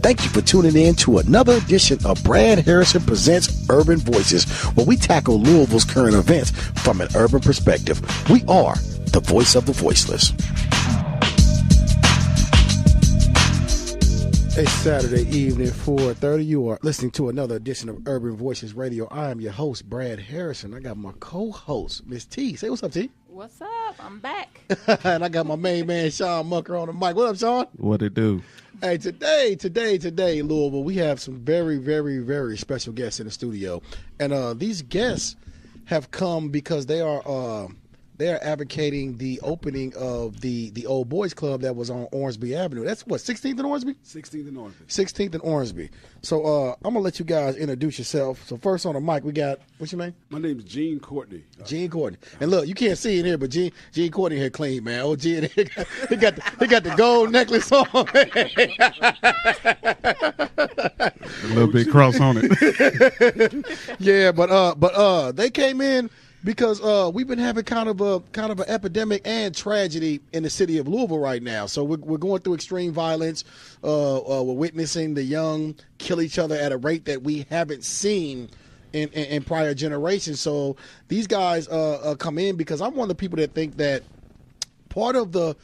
Thank you for tuning in to another edition of Brad Harrison Presents Urban Voices, where we tackle Louisville's current events from an urban perspective. We are the voice of the voiceless. It's Saturday evening, 4:30. You are listening to another edition of Urban Voices Radio. I am your host, Brad Harrison. I got my co-host, Miss T. Say what's up, T. What's up? I'm back. And I got my main man, Sean Mucker, on the mic. What up, Sean? What it do? Hey, today, Louisville, we have some very, very, very special guests in the studio. And these guests have come because they are advocating the opening of the old boys club that was on Ormsby Avenue. That's what, 16th and Ormsby? 16th and Ormsby. 16th and Ormsby. So I'm going to let you guys introduce yourself. So first on the mic, we got, what's your name? My name is Gene Courtney. Gene Courtney. And look, you can't see it here, but Gene Courtney here clean, man. Oh, Gene, he got the gold necklace on. A little bit cross on it. Yeah, but they came in because we've been having kind of an epidemic and tragedy in the city of Louisville right now. So we're going through extreme violence. We're witnessing the young kill each other at a rate that we haven't seen in prior generations. So these guys come in because I'm one of the people that think that part of the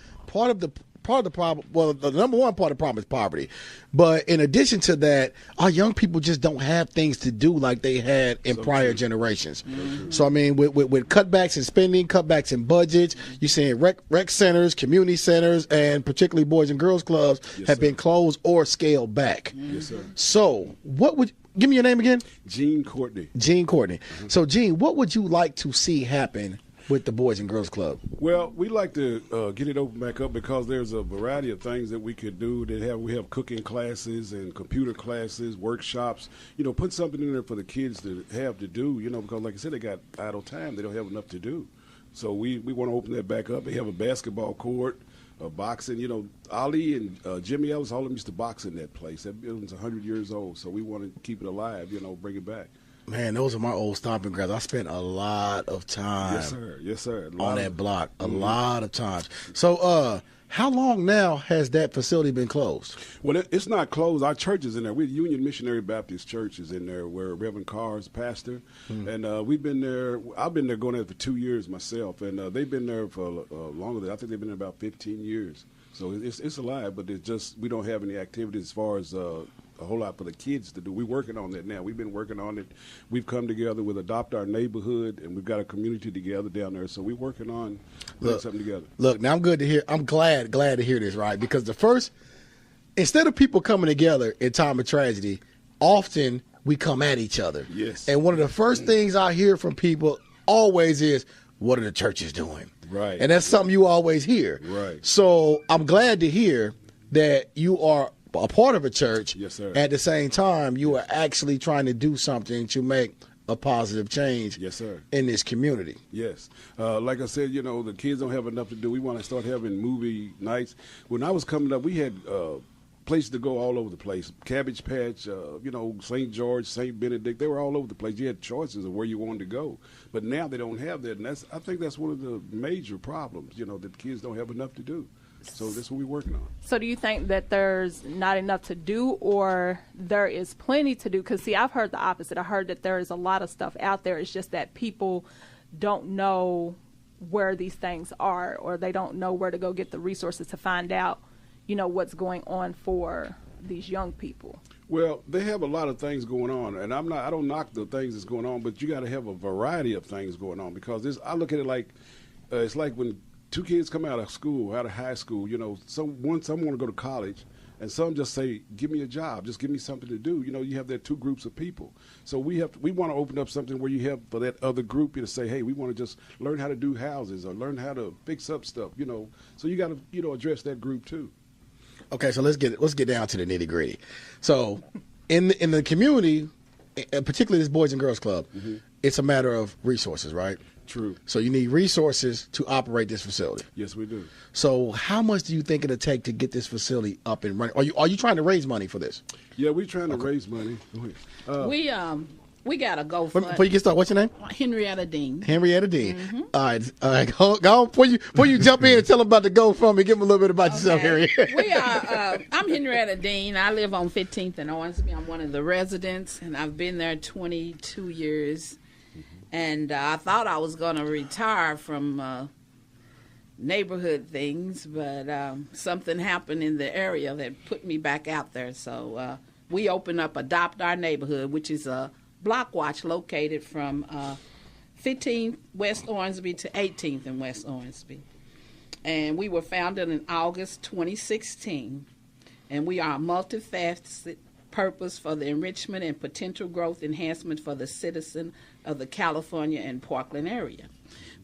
problem, well, the number one part of the problem is poverty. But in addition to that, our young people just don't have things to do like they had in prior generations. Mm-hmm. So, I mean, with cutbacks in spending, cutbacks in budgets, you're seeing rec centers, community centers, and particularly boys and girls clubs have been closed or scaled back. Yes, sir. So give me your name again? Gene Courtney. Gene Courtney. Mm-hmm. So, Gene, what would you like to see happen with the Boys and Girls Club? Well, we like to get it open back up because there's a variety of things that we could do. We have cooking classes and computer classes, workshops. Put something in there for the kids to have to do. Because like I said, they got idle time. They don't have enough to do. So we want to open that back up. They have a basketball court, boxing. Ali and Jimmy Ellis, all of them used to box in that place. That building's 100 years old. So we want to keep it alive. Bring it back. Man, those are my old stomping grounds. I spent a lot of time. Yes, sir. On that block. A lot of times. So, how long now has that facility been closed? Well, it's not closed. Our church is in there. We're Union Missionary Baptist Church is in there, where Reverend Carr is pastor. And we've been there. I've been there going there for 2 years myself. And they've been there for longer than I think they've been there about 15 years. So it's alive, but it's just we don't have any activities as far as a whole lot for the kids to do. We're working on that now. We've been working on it. We've come together with Adopt Our Neighborhood, and we've got a community together down there. So we're working on putting something together. Look, now I'm glad to hear this, right? Because instead of people coming together in time of tragedy, often we come at each other. Yes. And one of the first things I hear from people always is, what are the churches doing? Right. And that's something you always hear. Right. So I'm glad to hear that you are a part of a church. Yes, sir. At the same time, you are actually trying to do something to make a positive change. Yes, sir. In this community. Yes. Like I said, the kids don't have enough to do. We want to start having movie nights. When I was coming up, we had places to go all over the place. Cabbage Patch, St. George, St. Benedict. They were all over the place. You had choices of where you wanted to go. But now they don't have that. And I think that's one of the major problems, that kids don't have enough to do. So that's what we're working on. So do you think that there's not enough to do, or there is plenty to do? Because, see, I've heard the opposite. I heard that there is a lot of stuff out there. It's just that people don't know where these things are, or they don't know where to go get the resources to find out, what's going on for these young people. Well, they have a lot of things going on, and I don't knock the things that's going on, but you got to have a variety of things going on, because I look at it like it's like when two kids come out of school, out of high school, some want to go to college, and some just say, give me a job, just give me something to do. You have that two groups of people. So we want to open up something where you have for that other group, to say, hey, we want to just learn how to do houses or learn how to fix up stuff, So you got to, address that group too. Okay, so let's get down to the nitty gritty. So in the community, particularly this Boys and Girls Club, it's a matter of resources, right? True. So you need resources to operate this facility. Yes, we do. So how much do you think it'll take to get this facility up and running? Are you trying to raise money for this? Yeah, we're trying to raise money. We We got a Before GoFundMe. you get started, what's your name? Henrietta Dean. Henrietta Dean. All right. Go on. Before you jump in and tell them about the GoFundMe, give them a little bit about yourself, Henrietta. We are. I'm Henrietta Dean. I live on 15th and Owensby. I'm one of the residents, and I've been there 22 years. And I thought I was going to retire from neighborhood things, but something happened in the area that put me back out there. So we opened up Adopt Our Neighborhood, which is a block watch located from 15th West Owensby to 18th in West Owensby. And we were founded in August 2016. And we are a multifaceted purpose for the enrichment and potential growth enhancement for the citizen of the California and Parkland area.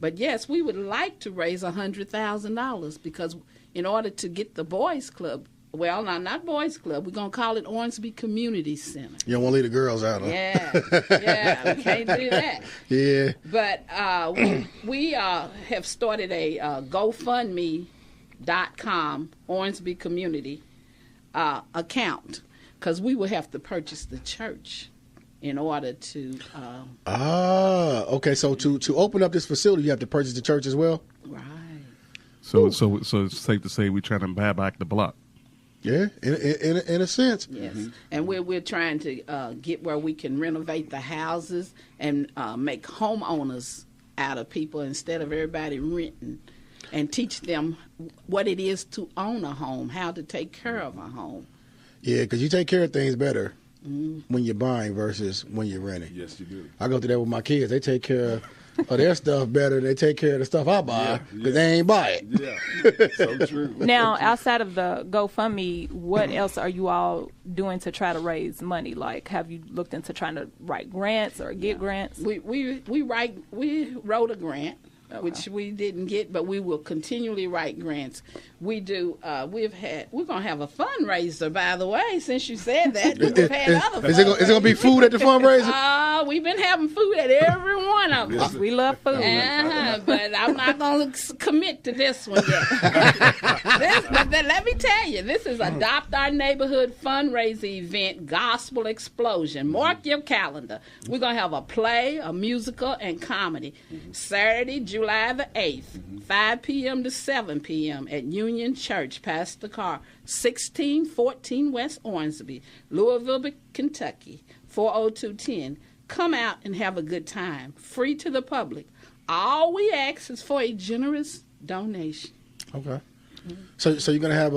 But yes, we would like to raise $100,000 because in order to get the boys club, well, not boys club, we're going to call it Owensby Community Center. You don't want to leave the girls out, huh? Yeah, we can't do that. Yeah. But we have started a GoFundMe.com Owensby Community account because we will have to purchase the church in order to. Okay. So to open up this facility, you have to purchase the church as well. Right. So it's safe to say we're trying to buy back the block. Yeah, in a sense. Yes, and we're trying to get where we can renovate the houses and make homeowners out of people instead of everybody renting, and teach them what it is to own a home, how to take care of a home. Yeah, because you take care of things better when you're buying versus when you're renting. Yes, you do. I go through that with my kids. They take care of their stuff better than they take care of the stuff I buy because they ain't buy it. Yeah, so true. Now, outside of the GoFundMe, what else are you all doing to try to raise money? Like, have you looked into trying to write grants or get grants? We wrote a grant, which we didn't get, but we will continually write grants. We do. We're gonna have a fundraiser, by the way. Since you said that, we've had other. Is it gonna be food at the fundraiser? We've been having food at every one of them. We love food. But I'm not going to commit to this one yet. But let me tell you, this is Adopt Our Neighborhood fundraising event, Gospel Explosion. Mark your calendar. We're going to have a play, a musical, and comedy. Saturday, July the 8th, 5 p.m. to 7 p.m. at Union Church, Pastor Carr, 1614 West Owensby, Louisville, Kentucky, 40210. Come out and have a good time. Free to the public. All we ask is for a generous donation. Okay. So you're gonna have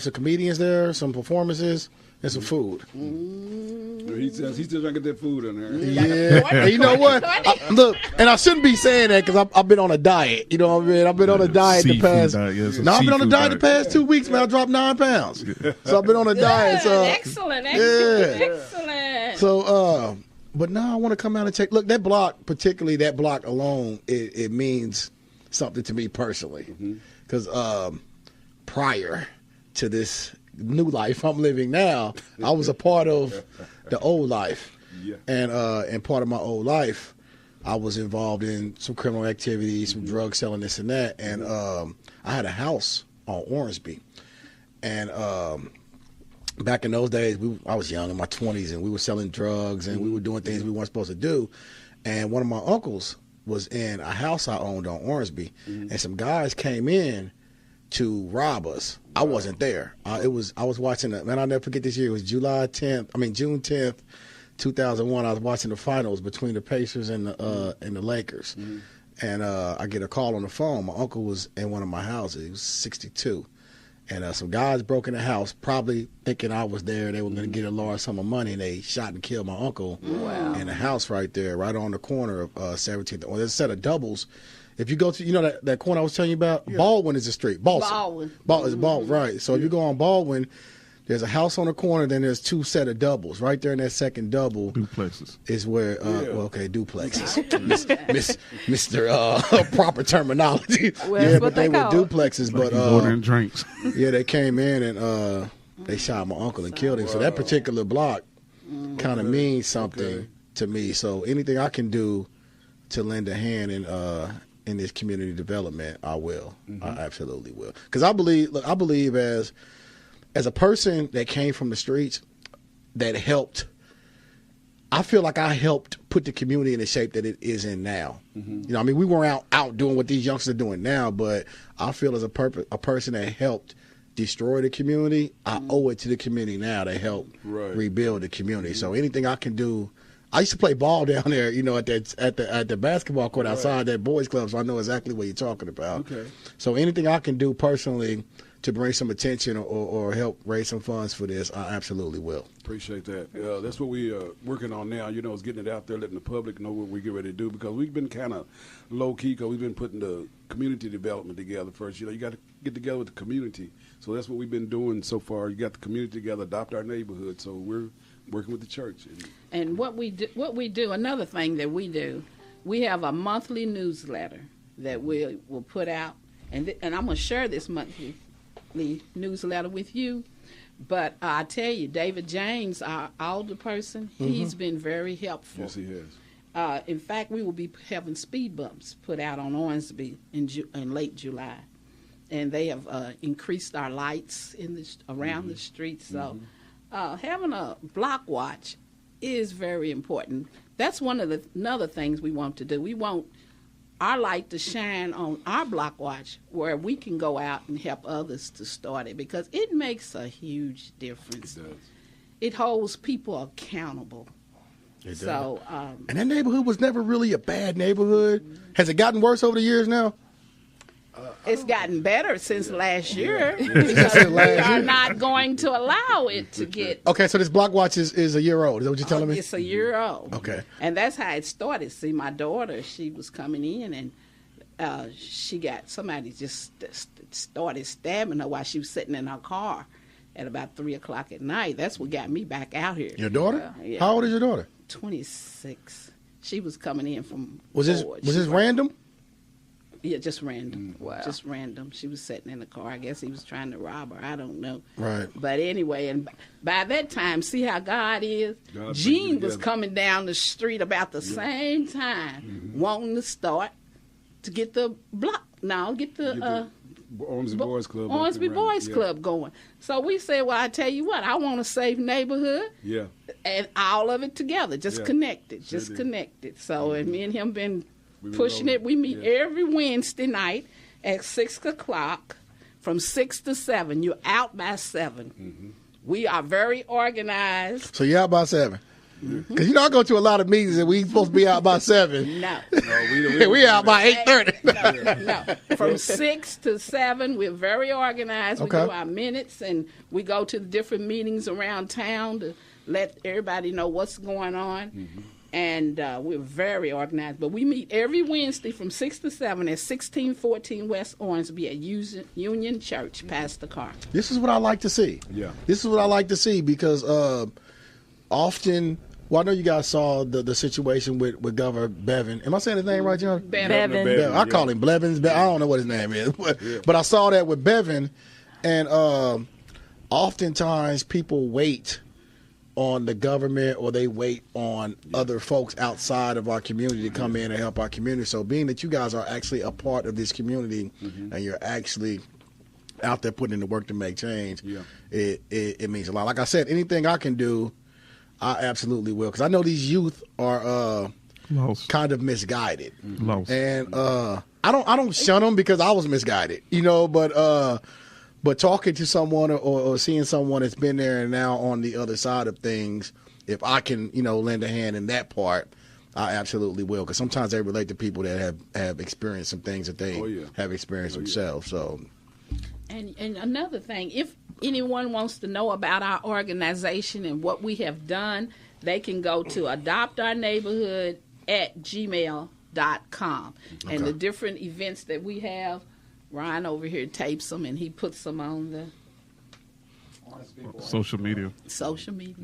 some comedians there, some performances, and some food. He's still trying to get that food in there. Yeah. And you know what? Look, and I shouldn't be saying that because I've been on a diet. You know what I mean? I've been on a diet the past. Diet, yes, no, I've been on a diet the past 2 weeks, man. I dropped 9 pounds. So I've been on a diet. So Excellent. So, but now I want to come out and check. Look, that block, particularly that block alone, it means something to me personally. Because prior to this new life I'm living now, I was a part of the old life. Yeah. And part of my old life, I was involved in some criminal activity, some drug selling, this and that. And I had a house on Ormsby. And back in those days, I was young, in my 20s, and we were selling drugs, and we were doing things we weren't supposed to do. And one of my uncles was in a house I owned on Ormsby, and some guys came in to rob us. I wasn't there. I was watching it. Man, I'll never forget this year. It was June 10th, 2001. I was watching the finals between the Pacers and the Lakers. And I get a call on the phone. My uncle was in one of my houses. He was 62. And some guys broke in the house, probably thinking I was there. They were going to get a large sum of money, and they shot and killed my uncle in the house right there, right on the corner of 17th. Well, there's a set of doubles. If you go to, that corner I was telling you about, Baldwin is the street. Baldwin, right. So if you go on Baldwin, there's a house on the corner, then there's 2 set of doubles. Right there in that second double. Duplexes. Is where, duplexes. Mr. Proper terminology. Well, but they were call duplexes. Like but ordering drinks. Yeah, they came in and they shot my uncle and killed him. So that particular block kind of means something to me. So anything I can do to lend a hand in this community development, I will. I absolutely will. Because I believe as a person that came from the streets, that helped I feel like I helped put the community in the shape that it is in now. You know, I mean, we weren't out doing what these youngsters are doing now, but I feel as a person that helped destroy the community, I owe it to the community now to help rebuild the community. So anything I can do. I used to play ball down there, you know, at the basketball court outside that boys club, so I know exactly what you're talking about. Okay. So anything I can do personally to bring some attention or help raise some funds for this, I absolutely will. Appreciate that. That's what we are working on now, you know, is getting it out there, letting the public know what we get ready to do, because we've been kind of low-key because we've been putting the community development together first. You know, you got to get together with the community. So that's what we've been doing so far. You got the community together, adopt our neighborhood. So we're working with the church. And what we do, another thing that we do, we have a monthly newsletter that we will put out, and I'm going to share this monthly newsletter with you. But I tell you, David James, our older person, he's been very helpful. Yes, he has. In fact, we will be having speed bumps put out on Owensby in late July, and they have increased our lights around the street. So having a block watch is very important. That's one of the another things we want to do. We want our light to shine on our block watch where we can go out and help others to start it, because it makes a huge difference. It does. It holds people accountable. It So, and that neighborhood was never really a bad neighborhood. Has it gotten worse over the years now? it's gotten better since last year. Since Because we last are year. not going to allow it to get. Okay, so this block watch is a year old. Is that what you're telling me? It's a year old. Okay. And that's how it started. See, my daughter, she was coming in and she got somebody just started stabbing her while she was sitting in her car at about 3 o'clock at night. That's what got me back out here. Your daughter? Yeah. How old is your daughter? 26. She was coming in from Was this Ford. random? Yeah, just random. Wow. Just random. She was sitting in the car. I guess he was trying to rob her. I don't know. Right. But anyway, and by that time, see how God is? God Jean brings it was together. coming down the street about the same time, wanting to start to get the block. No, get the Ormsby Boys Club. Ormsby Boys Yeah. Club going. So we said, well, I tell you what, I want a safe neighborhood. Yeah. And all of it together, just Yeah. connected, Sure just did. connected. So, and me and him been We been pushing rolling. it. We meet Yeah. every Wednesday night at 6 o'clock, from 6 to 7. You're out by 7. Mm-hmm. We are very organized. So you're out by 7. Because you know I go to a lot of meetings and we supposed to be out by 7. No, No, we out by 8:30. no. From 6 to 7, we're very organized. We Okay. do our minutes and we go to the different meetings around town to let everybody know what's going on. Mm-hmm. And we're very organized. But we meet every Wednesday from 6 to 7 at 1614 West Ormsby at Union Church, Pastor Carter. This is what I like to see. Yeah. This is what I like to see because often, well, I know you guys saw the situation with Governor Bevin. Am I saying his name right, John? Bevin. Bevin. I call him Blevins. I don't know what his name is. But I saw that with Bevin, and oftentimes people wait on the government or they wait on other folks outside of our community to come in and help our community. So being that you guys are actually a part of this community and you're actually out there putting in the work to make change, it means a lot. Like I said, anything I can do, I absolutely will. Because I know these youth are Lost. kind of misguided. Lost. And I don't shun them because I was misguided, you know, but talking to someone or seeing someone that's been there and now on the other side of things, if I can, you know, lend a hand in that part, I absolutely will. Because sometimes they relate to people that have experienced some things that they have experienced themselves. So, And another thing, if anyone wants to know about our organization and what we have done, they can go to adoptourneighborhood@gmail.com. And the different events that we have, Ryan over here tapes them and he puts them on the Social media. social media.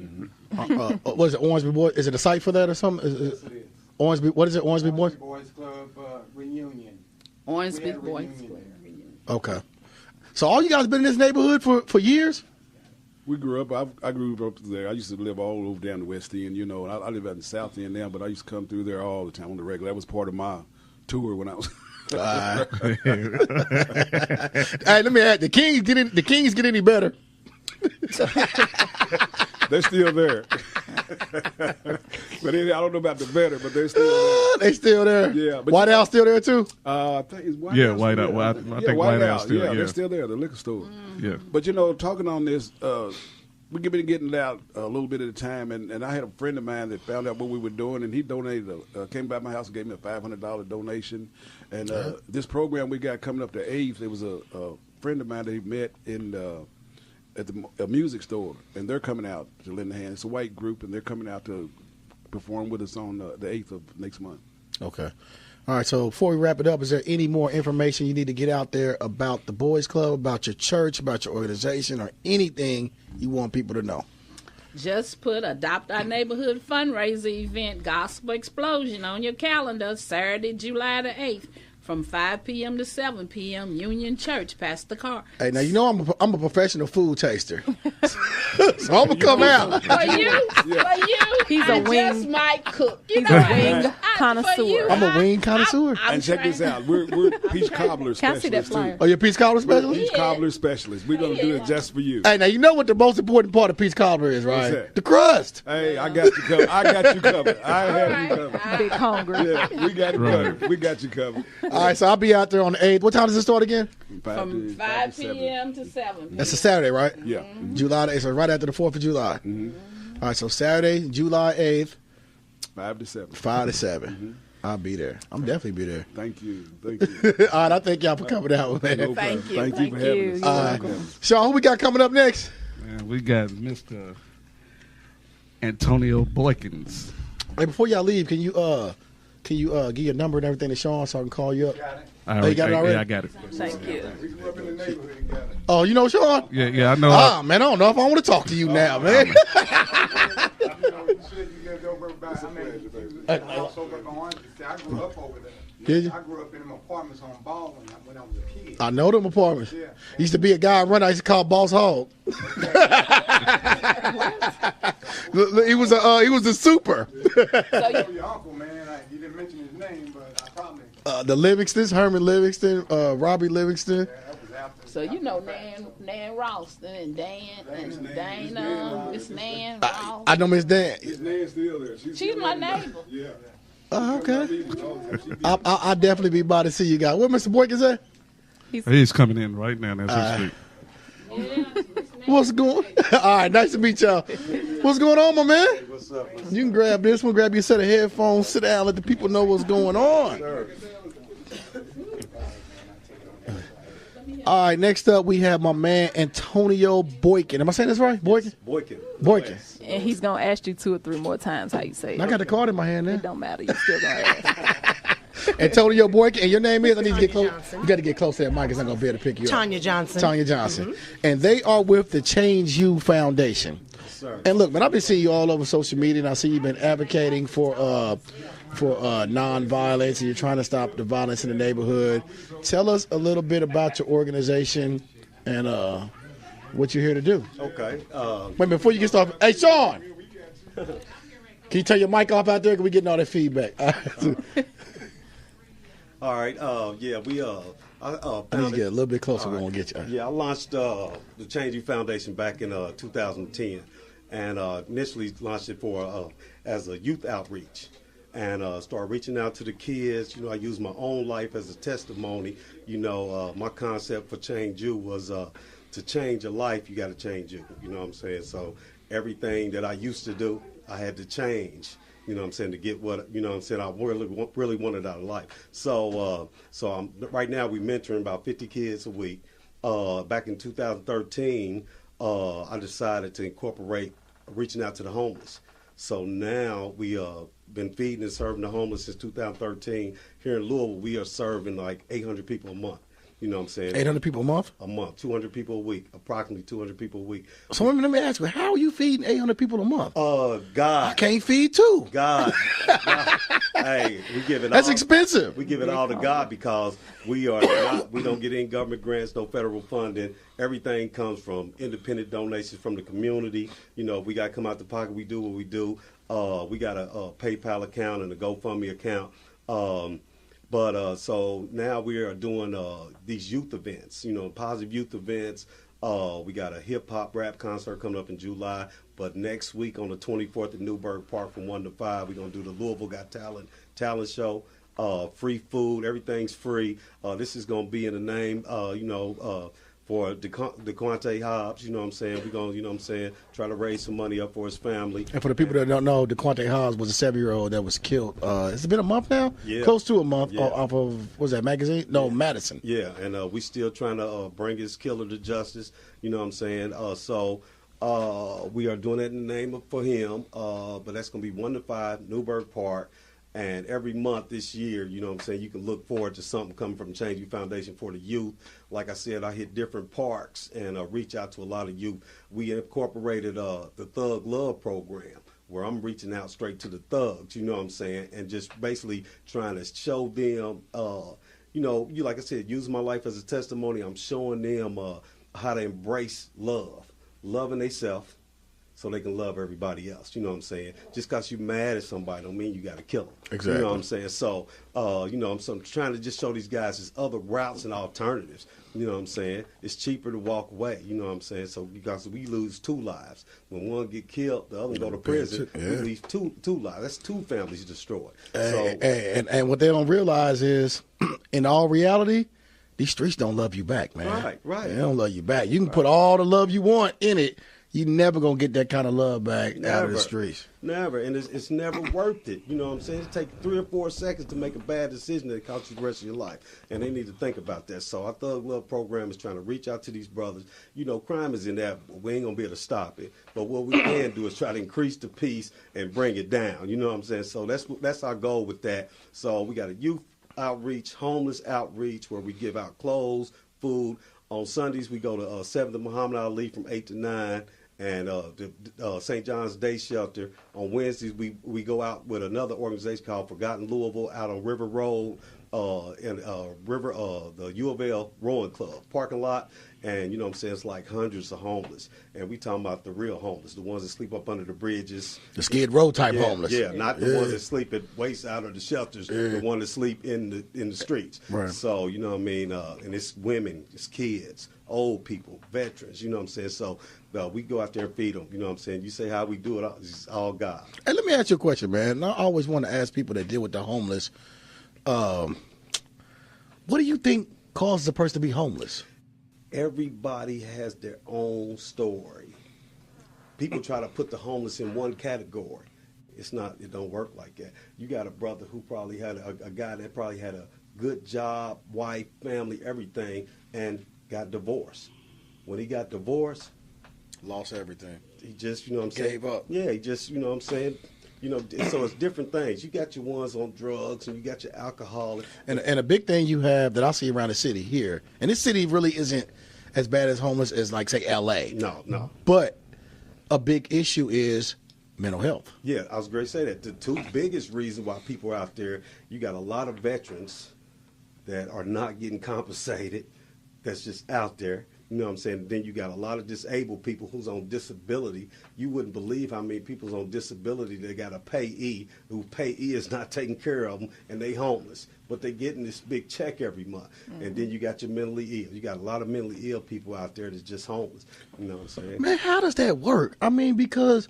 what is it, Ormsby Boys? Is it a site for that or something? Yes, it is. Ormsby, what is it, Ormsby Boys? Boys Club reunion. Orange We Big had a Boys reunion. Club. Okay. So all you guys been in this neighborhood for years? We grew up. I grew up there. I used to live all over down the West End, you know. And I live out in the South End now, but I used to come through there all the time on the regular. That was part of my tour when I was. Hey, let me add. The Kings get any better? They're still there. But I don't know about the veteran, but they're still there. They still there. Yeah, but White House still there too. I think it's White Yeah, House. White House. I think White House still, Yeah, yeah. they're still there. The liquor store. Yeah. But talking on this, we been getting it out a little bit at a time, and I had a friend of mine that found out what we were doing, and he donated, came by my house and gave me a $500 donation. And this program we got coming up the 8th, there was a friend of mine that he met at the music store, and they're coming out to lend a hand. It's a white group, and they're coming out to perform with us on the 8th of next month. Okay. All right, so before we wrap it up, is there any more information you need to get out there about the Boys Club, about your church, about your organization, or anything you want people to know? Just put Adopt Our Neighborhood fundraiser event, Gospel Explosion, on your calendar, Saturday, July the 8th, from 5 p.m. to 7 p.m., Union Church, Pastor Carr. Hey, now, I'm a professional food taster. So I'm going to come out. For you, He's I a wing. just might cook. You He's know, a wing connoisseur. I'm a wing connoisseur. And check this out. We're peach cobbler Can I see that specialists, flyer? too. Oh, you're a peach cobbler We're specialist? peach cobbler specialists. We're going to do it just for you. Hey, now, you know what the most important part of peach cobbler is, right? What's that? The crust. Hey, I got you covered. I got you covered. I have you covered. Big hungry. Yeah, we got it covered. We got you covered. All right, so I'll be out there on the 8th. What time does it start again? from 5 p.m. to 7 p.m. That's a Saturday, right? Yeah. July the 8th, so right after the 4th of July. All right, so Saturday, July 8th, 5 to 7. 5 to 7. I'll be there. I'm definitely be there. Thank you. Thank you. All right, I thank y'all for coming out, man. No Thank problem. you. Thank you Thank for having you. us. You're All right. Sean, who we got coming up next? Man, we got Mr. Antonio Boykins. Hey, before y'all leave, can you give your number and everything to Sean so I can call you up? I you got it already? Yeah, I got it. Thank you. We grew up in the neighborhood together. Oh, you know Sean? Yeah, I know. Ah, man, I don't know if I want to talk to you now, man. You know, you said you lived over by, I mean, you house over by Orange. I grew up over there. Did you? I grew up in them apartments on Baldwin when I was a kid. I know them apartments. Yeah. Used to be a guy running. I used to call Boss Hog. He was a super. I know your uncle, man. You didn't mention his name, but I probably. The Livingstons, Herman Livingston, Robbie Livingston. That was after. So you know Nan Ralston and Dan and Dana, Miss Nan Ross. I know Miss Dan. His name's still there. She's my neighbor. Yeah. Oh, okay. I'll definitely be by to see you guys. Where Mr. Boykins at? He's coming in right now. That's his speak. What's going? All right, nice to meet y'all. What's going on, my man? What's up? You can grab this one, grab your set of headphones, sit down, let the people know what's going on. All right, next up we have my man Antonio Boykin. Am I saying this right? Boykin? Boykin. And he's going to ask you 2 or 3 more times how you say it. I got the card in my hand It now. don't matter. You still going to ask. Antonio Boykin, and your name is? I need to get Tanya close. Johnson. You got to get close to that mic because I'm going to be able to pick you up. Tanya Johnson. Tanya Johnson. And they are with the Change You Foundation. And look, man, I've been seeing you all over social media, and I see you've been advocating for nonviolence, and you're trying to stop the violence in the neighborhood. Tell us a little bit about your organization and what you're here to do. Okay. Wait, before you get started, hey, Sean, can you turn your mic off out there? Because we're getting all that feedback. All right. Yeah, we I need to founded, get a little bit closer. We're going to get you. yeah, I launched the Change You Foundation back in 2010, and initially launched it for as a youth outreach, and started reaching out to the kids. You know, I used my own life as a testimony. You know, my concept for Change You was to change your life, you got to change you. You know what I'm saying? So everything that I used to do, I had to change. You know what I'm saying, to get what, you know what I'm saying, I really wanted out of life. So I'm right now we mentoring about 50 kids a week. Back in 2013, I decided to incorporate reaching out to the homeless. So now we been feeding and serving the homeless since 2013. Here in Louisville, we are serving like 800 people a month. You know what I'm saying? 800 people a month? A month, 200 people a week, approximately 200 people a week. So let me ask you, how are you feeding 800 people a month? I God, can't feed two. God, hey, we give it. That's all, expensive. We give it all to God because we don't get any government grants, no federal funding. Everything comes from independent donations from the community. You know, we got to come out the pocket. We do what we do. We got a PayPal account and a GoFundMe account. So now we are doing these youth events, you know, positive youth events. We got a hip hop rap concert coming up in July. But next week on the 24th at Newburgh Park from 1 to 5, we're gonna do the Louisville Got Talent show. Free food, everything's free. This is gonna be in the name, for DeQuante Hobbs. You know what I'm saying? We're gonna, try to raise some money up for his family. And for the people that don't know, DeQuante Hobbs was a 7-year-old that was killed. It's been a month now? Yeah. Close to a month Yeah. off of, what was that, magazine? No, Madison. Yeah, and we still trying to bring his killer to justice. You know what I'm saying? We are doing it in the name for him. But that's going to be 1 to 5, Newburgh Park. And every month this year, you know what I'm saying, you can look forward to something coming from Change You Foundation for the youth. Like I said, I hit different parks and reach out to a lot of youth. We incorporated the Thug Love program, where I'm reaching out straight to the thugs, you know what I'm saying, and just basically trying to show them, like I said, using my life as a testimony, I'm showing them how to embrace loving themselves, so they can love everybody else. You know what I'm saying? Just because you're mad at somebody don't mean you got to kill them. Exactly. You know what I'm saying? So, I'm trying to just show these guys there's other routes and alternatives. You know what I'm saying? It's cheaper to walk away. You know what I'm saying? So because we lose 2 lives. When one get killed, the other go to prison. Yeah. We lose two lives. That's 2 families destroyed. And what they don't realize is, in all reality, these streets don't love you back, man. Right. They don't love you back. You can put all the love you want in it. You never going to get that kind of love back out of the streets. Never. And it's never worth it. You know what I'm saying? It takes 3 or 4 seconds to make a bad decision that costs you the rest of your life. And they need to think about that. So our Thug Love program is trying to reach out to these brothers. You know, crime is inevitable. We ain't going to be able to stop it. But what we can do is try to increase the peace and bring it down. You know what I'm saying? So that's our goal with that. So we got a youth outreach, homeless outreach, where we give out clothes, food. On Sundays, we go to 7th Muhammad Ali from 8 to 9. And the St. John's Day Shelter. On Wednesdays, we go out with another organization called Forgotten Louisville out on River Road, the U of L Rowing Club parking lot. And, you know what I'm saying, it's like hundreds of homeless. And we talking about the real homeless, the ones that sleep up under the bridges. The Skid Row type homeless. Yeah, not the ones that sleep at waist out of the shelters, the ones that sleep in the streets. Right. So, you know what I mean, and it's women, it's kids, old people, veterans, you know what I'm saying? So we go out there and feed them, you know what I'm saying? You say how we do it, it's all God. Hey, let me ask you a question, man. I always want to ask people that deal with the homeless, what do you think causes a person to be homeless? Everybody has their own story. People try to put the homeless in one category. It don't work like that. You got a brother who probably had a guy that probably had a good job, wife, family, everything, and got divorced. When he got divorced, Lost everything. he just, you know what I'm saying? Gave up. Yeah, he just, you know what I'm saying? You know, so it's different things. You got your ones on drugs and you got your alcoholic. And a big thing you have that I see around the city here, and this city really isn't as bad as homeless as, like, say, L.A. No. But a big issue is mental health. Yeah, I was going to say that. The 2 biggest reasons why people are out there, you got a lot of veterans that are not getting compensated, that's just out there. You know what I'm saying? Then you got a lot of disabled people who's on disability. You wouldn't believe how many people's on disability that got a payee, who payee is not taking care of them, and they homeless. But they getting this big check every month. Mm-hmm. And then you got your mentally ill. You got a lot of mentally ill people out there that's just homeless. You know what I'm saying? Man, how does that work? I mean, because,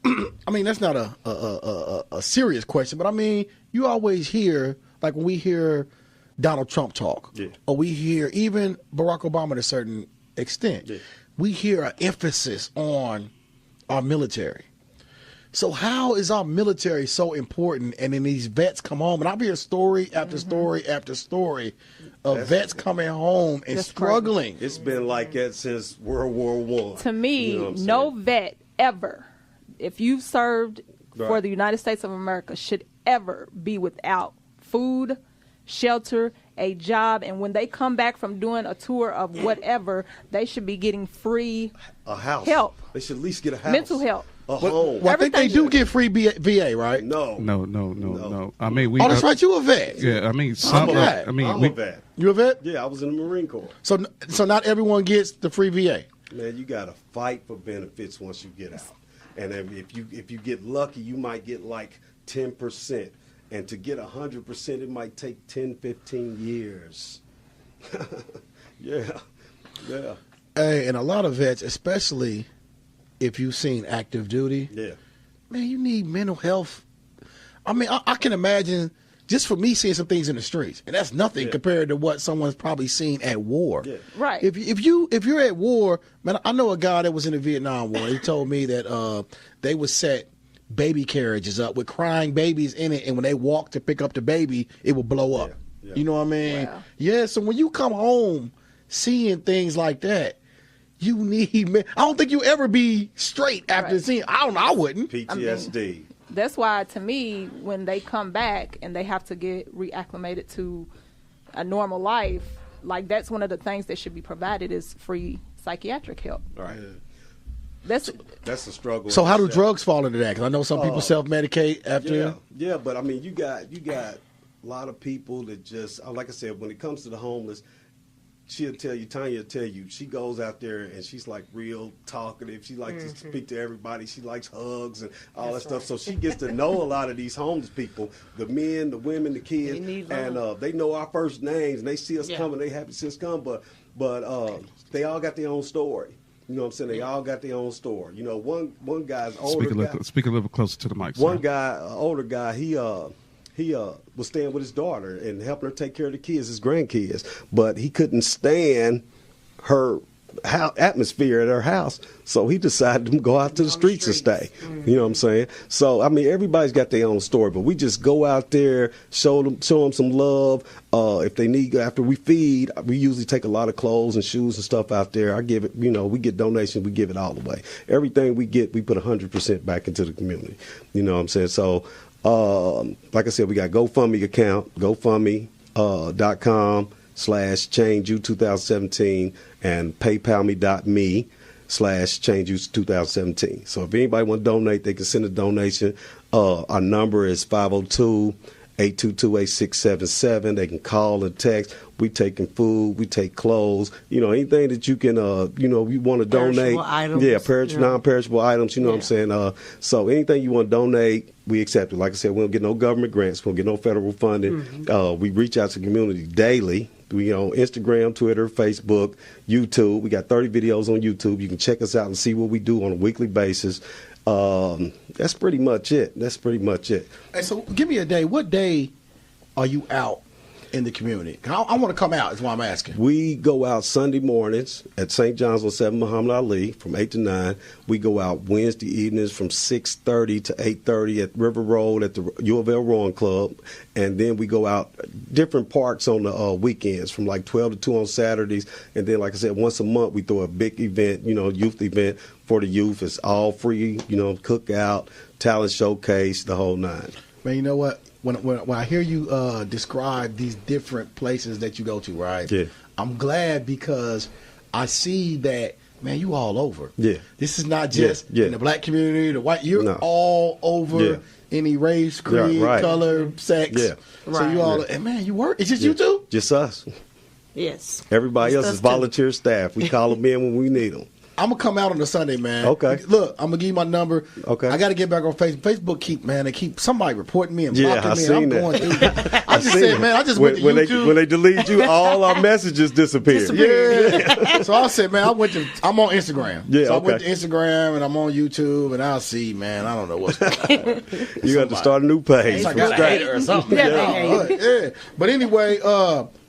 that's not a serious question, but I mean, you always hear, like when we hear Donald Trump talk, or we hear even Barack Obama to a certain extent, we hear an emphasis on our military. So how is our military so important? And then these vets come home, and I hear story after story after story of vets coming home and struggling. It's been like that since World War I. To me, you know no vet ever, if you've served for the United States of America, should ever be without food, shelter, a job, and when they come back from doing a tour of whatever, they should be getting free help. They should at least get a house. Mental help. A home. Well, I think they do get free VA, right? No. I mean, that's right. You a vet? Yeah, I mean, I'm a vet. You a vet? Yeah, I was in the Marine Corps. So not everyone gets the free VA. Man, you got to fight for benefits once you get out. And if you get lucky, you might get like 10%. And to get 100%, it might take 10, 15 years. Yeah. Hey, and a lot of vets, especially if you've seen active duty, man, you need mental health. I mean, I can imagine just for me seeing some things in the streets, and that's nothing compared to what someone's probably seen at war. Yeah. Right. If you're at war, man, I know a guy that was in the Vietnam War. He told me that they would set baby carriages up with crying babies in it, and when they walked to pick up the baby, it would blow up. Yeah. You know what I mean? Wow. Yeah. So when you come home seeing things like that, you need. I don't think you ever be straight after seeing. I don't know. I wouldn't. PTSD. That's why, to me, when they come back and they have to get reacclimated to a normal life, like that's one of the things that should be provided is free psychiatric help. Right. That's a struggle. So how do itself. drugs fall into that? Because I know some people self-medicate after. Yeah, but I mean, you got a lot of people that just, like I said, when it comes to the homeless, she'll tell you, Tanya will tell you, she goes out there and she's like real talkative. She likes to speak to everybody. She likes hugs and all that stuff. So she gets to know a lot of these homeless people, the men, the women, the kids, and they know our first names and they see us coming. They happy to see us come, but they all got their own story. You know what I'm saying? They all got their own story. You know, one guy's older. Speak a little bit closer to the mic. One guy, older guy, he was staying with his daughter and helping her take care of the kids, his grandkids. But he couldn't stand her atmosphere at her house, so he decided to go out to the streets and stay. You know what I'm saying? So I mean, everybody's got their own story, but we just go out there, show them some love. If they need, after we feed, we usually take a lot of clothes and shoes and stuff out there. I give it, we get donations, we give it all away. Everything we get, we put 100% back into the community. You know what I'm saying? So. Like I said, we got GoFundMe account, GoFundMe.com/ChangeU2017 and PayPalMe.me/ChangeU2017. So if anybody want to donate, they can send a donation. Our number is 502-822-8677. They can call and text. We taking food, we take clothes, anything that you can, you want to donate. Items. Yeah, non-perishable items, you know what I'm saying? So anything you want to donate, we accept it. Like I said, we don't get no government grants. We don't get no federal funding. We reach out to the community daily. We on Instagram, Twitter, Facebook, YouTube. We got 30 videos on YouTube. You can check us out and see what we do on a weekly basis. That's pretty much it. Hey, so give me a day. What day are you out in the community? I want to come out, is why I'm asking. We go out Sunday mornings at St. John's on 7 Muhammad Ali from 8 to 9. We go out Wednesday evenings from 6:30 to 8:30 at River Road at the U of L Rowing Club. And then we go out different parks on the weekends from like 12 to 2 on Saturdays. And then, like I said, once a month we throw a big event, youth event for the youth. It's all free, cookout, talent showcase, the whole nine. Man, you know what? When I hear you describe these different places that you go to, right? Yeah. I'm glad because I see that, man, you all over. Yeah. This is not just in the black community, the white. You're all over any race, creed, color, sex. Yeah. So you all, and man, you work. It's just you two? Just us. Yes. Everybody else is volunteer staff. We call them in when we need them. I'm gonna come out on a Sunday, man. Okay. Look, I'm gonna give you my number. Okay. I got to get back on Facebook. Facebook they keep somebody reporting me and blocking me. Seen and I'm going through. I just said, man, I just went to when YouTube. When they delete you, all our messages disappear. Yeah. So I said, man, I'm on Instagram. Yeah. So I went to Instagram and I'm on YouTube and I'll see, man. I don't know what's going on. You got to start a new page. I got a hater or something. Yeah. But anyway,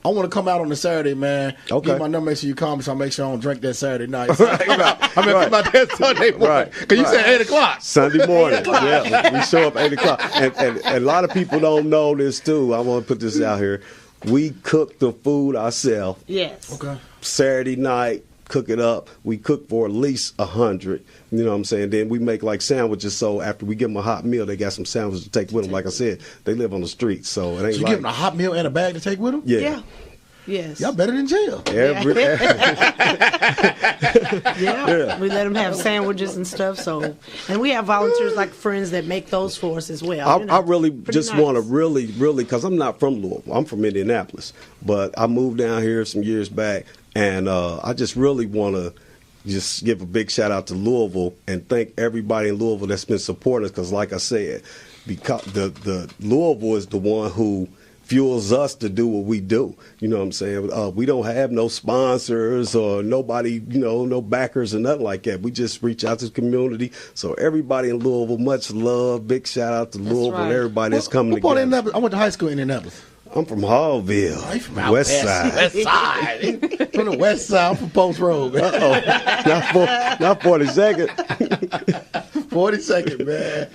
I want to come out on a Saturday, man. Okay. Give my number, make sure you call me so I make sure I don't drink that Saturday night. I'm going to come out that Sunday morning. Because you said 8 o'clock. Sunday morning. Yeah. We show up 8 o'clock. And a lot of people don't know this, too. I want to put this out here. We cook the food ourselves. Yes. Okay. Saturday night, cook it up. We cook for at least 100. You know what I'm saying? Then we make like sandwiches. So after we give them a hot meal, they got some sandwiches to take with them. Like I said, they live on the street, so it ain't you give them a hot meal and a bag to take with them? Yeah. Yes. Y'all better than jail. Yeah. We let them have sandwiches and stuff. So, and we have volunteers like friends that make those for us as well. I really just want to really, because I'm not from Louisville. I'm from Indianapolis, but I moved down here some years back, and I just really want to just give a big shout out to Louisville and thank everybody in Louisville that's been supporting us. Because, like I said, because the Louisville is the one who fuels us to do what we do. You know what I'm saying? We don't have no sponsors or nobody, no backers or nothing like that. We just reach out to the community. So everybody in Louisville, much love. Big shout out to Louisville and everybody that's coming together. I went to high school in Indianapolis. I'm from Hallville. Oh, you from out West Side. West Side. From the West Side. I'm from Post Road. Not 42nd. 42nd, man.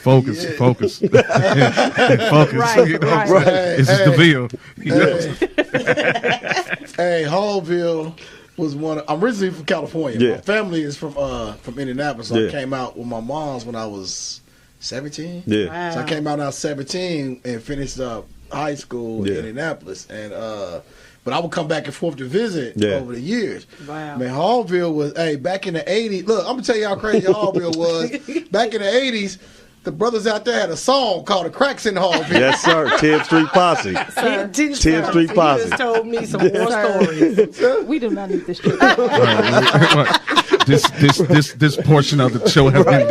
Focus. Focus. Right, right. This is DeVille. Hey, Hallville was one. I'm originally from California. Yeah. My family is from Indianapolis. So Yeah. I came out with my mom's when I was 17. Yeah. Wow. So I came out when I was 17 and finished up high school in Indianapolis. And but I would come back and forth to visit over the years. Wow. Man, Hallville was, back in the 80s. Look, I'm going to tell you how crazy Hallville was. Back in the 80s, the brothers out there had a song called The Cracks in Hallville. Yes, sir. 10th Street Posse. 10th Street Posse. He just told me some more stories. We do not need this trip. This portion of the show has been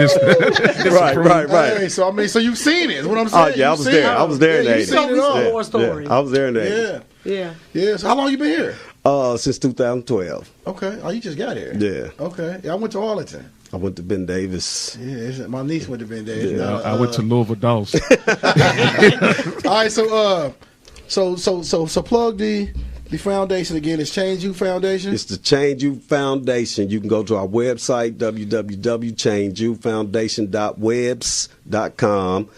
Right. Hey, so you've seen it. Is what I'm saying. Yeah, I was there. I was there in the 80s. You've seen it all. More stories. I was there in the 80s. Yeah. So how long you been here? Since 2012. Okay. Oh, you just got here. Yeah. Okay. Yeah, I went to Arlington. I went to Ben Davis. Yeah, my niece went to Ben Davis. Yeah, I went to Louisville Dawson. All right, so plug the foundation again. It's Change You Foundation. It's the Change You Foundation. You can go to our website, www.changeyoufoundation.webs.com.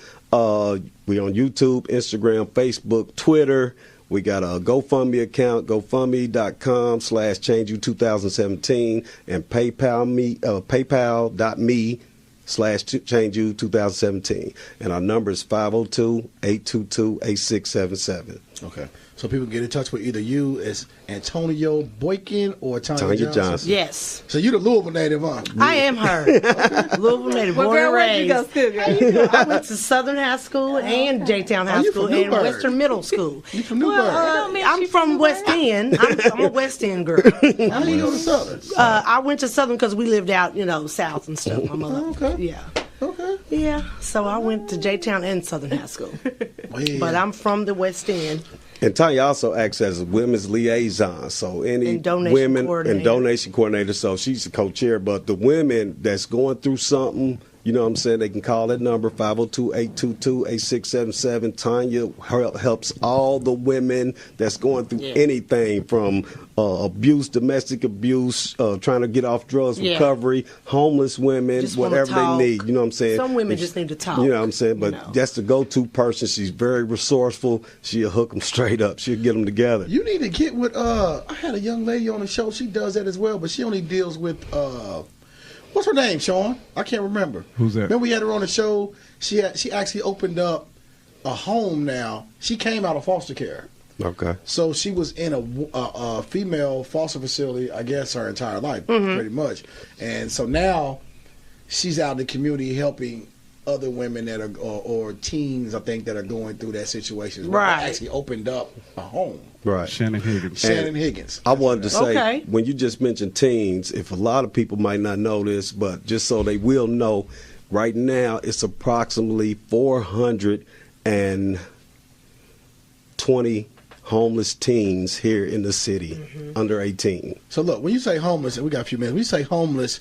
We on YouTube, Instagram, Facebook, Twitter. We got a GoFundMe account, gofundme.com/changeyou2017 and paypal.me/changeyou2017. And our number is 502-822-8677. Okay. So people can get in touch with either you as Antonio Boykin or Tanya Johnson. Yes. So you the Louisville native, huh? I am her. Louisville native, Well, born girl, and where'd you raised. go, girl? I went to Southern High School and J-Town High you School from and Newburgh? Western Middle School. You from Newburgh? I'm from West End. I'm a West End girl. How do you go to Southern? I went to Southern because we lived out, south and stuff. My mother. Okay. Yeah. Okay. Yeah. So I went to J-Town and Southern High School. Yeah. But I'm from the West End. And Tanya also acts as a women's liaison. So any And donation women coordinator. and donation coordinator. So she's the co-chair. But the women that's going through something, you know what I'm saying, they can call that number, 502-822-8677. Tanya helps all the women that's going through anything from abuse, domestic abuse, trying to get off drugs, recovery, homeless women, Just wanna whatever talk. they need. You know what I'm saying? Some women just need to talk. You know what I'm saying? But that's the go-to person. She's very resourceful. She'll hook them straight up. She'll get them together. You need to get with, I had a young lady on the show. She does that as well, but she only deals with, what's her name, Sean? I can't remember. Who's that? Remember we had her on the show? She actually opened up a home now. She came out of foster care. Okay. So she was in a female foster facility, I guess, her entire life, pretty much. And so now she's out in the community helping other women that are, or teens, I think, that are going through that situation. Right. Actually opened up a home. Right. Shannon Higgins. Shannon Higgins. I wanted to say, Okay. when you just mentioned teens, if a lot of people might not know this, but just so they will know, right now it's approximately 420 homeless teens here in the city under 18. So look, when you say homeless, and we got a few minutes, when you say homeless,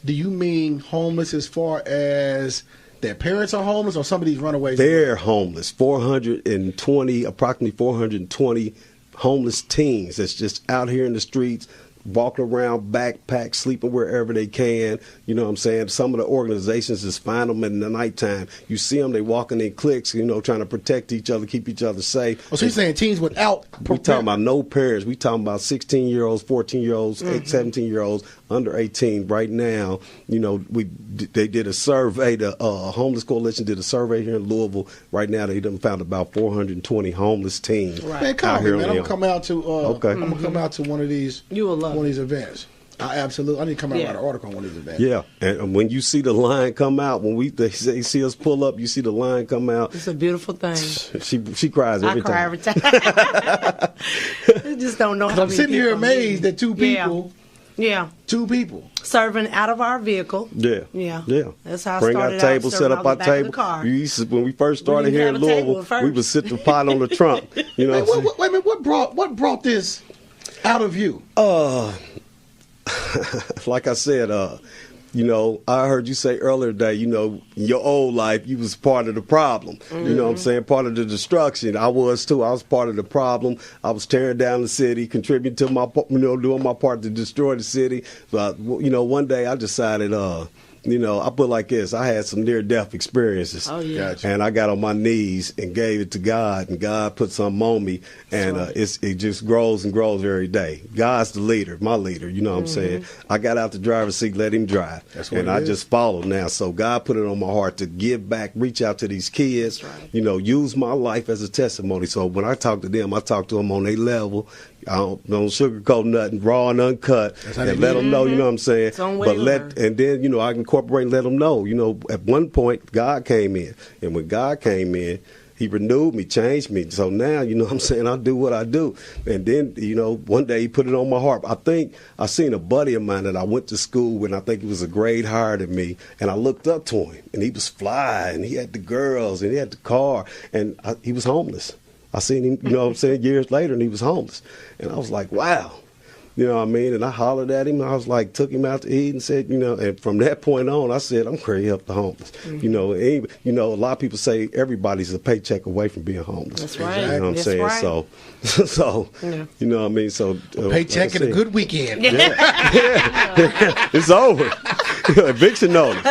do you mean homeless as far as their parents are homeless or some of these runaways? They're homeless. Approximately 420 homeless teens that's just out here in the streets, walking around, backpack, sleeping wherever they can. You know what I'm saying? Some of the organizations just find them in the nighttime. You see them, they walking in cliques, trying to protect each other, keep each other safe. Oh, so you're saying teens without... We talking about no parents. We talking about 16-year-olds, 14-year-olds, 17-year-olds, under 18 right now. They did a survey. The Homeless Coalition did a survey here in Louisville. Right now, they done found about 420 homeless teens. Right. Man, out come here on, man. on I'm the- gonna come out to. Okay. I'm gonna come out to one of these. You will love one of these events. I need to come out and write an article on one of these events. Yeah, and when you see the line come out, when they see us pull up, you see the line come out. It's a beautiful thing. She cries every I cry time. every time. I just don't know how I'm many sitting here people amazed that two people Yeah. 2 people. Serving out of our vehicle. Yeah. Yeah. Yeah. That's how I Bring started our table, out, set serving up out our the back of the table. car. We used to, when we first started didn't here in have a table Louisville, at first. we would sit the pot on the trunk. You know. Wait a minute. What brought this out of you? Like I said, you know, I heard you say earlier today, you know, in your old life, you was part of the problem. You know what I'm saying? Part of the destruction. I was too. I was part of the problem. I was tearing down the city, contributing to my, you know, doing my part to destroy the city. But, you know, one day I decided, you know, I put like this. I had some near-death experiences. Oh, yeah. Gotcha. And I got on my knees and gave it to God, and God put something on me, and it just grows and grows every day. God's the leader, my leader, you know what I'm saying? I got out the driver's seat, let him drive, That's what and it I is. just followed now. So God put it on my heart to give back, reach out to these kids, you know, use my life as a testimony. So when I talk to them, I talk to them on their level. I don't sugarcoat nothing, raw and uncut, how they and let them know, you know what I'm saying? It's on way But to let, learn. and then, you know, I can incorporate and let them know, you know, at one point, God came in. And when God came in, he renewed me, changed me. So now, you know what I'm saying, I do what I do. And then, you know, one day he put it on my heart. I think I seen a buddy of mine that I went to school with, and I think he was a grade higher than me. And I looked up to him, and he was fly, and he had the girls, and he had the car, and he was homeless. I seen him, you know what I'm saying, years later, and he was homeless. And I was like, wow. You know what I mean? And I hollered at him. I was like, took him out to eat and said, you know, and from that point on, I said, I'm crazy help the homeless. You know, a lot of people say everybody's a paycheck away from being homeless. That's right. You know what I'm That's saying? right. So, you know what I mean? So Paycheck like and I a said, good weekend. it's over. Eviction notice.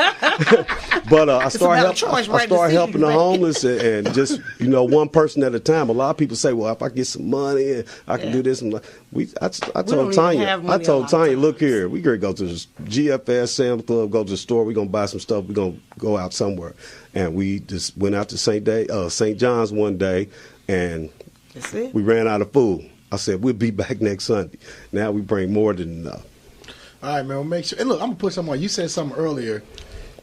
But I started about a choice, right? helping the homeless and just, you know, one person at a time. A lot of people say, well, if I get some money and I can do this. And I don't told even Tanya, have money I a told lot of Tanya, times. look here, we could go to the GFS, Sam's Club, go to the store. We're going to buy some stuff. We're going to go out somewhere. And we just went out to St. John's one day, and That's it. we ran out of food. I said, we'll be back next Sunday. Now we bring more than enough. All right, man. Well, make sure. And look, I'm gonna put something on. You said something earlier.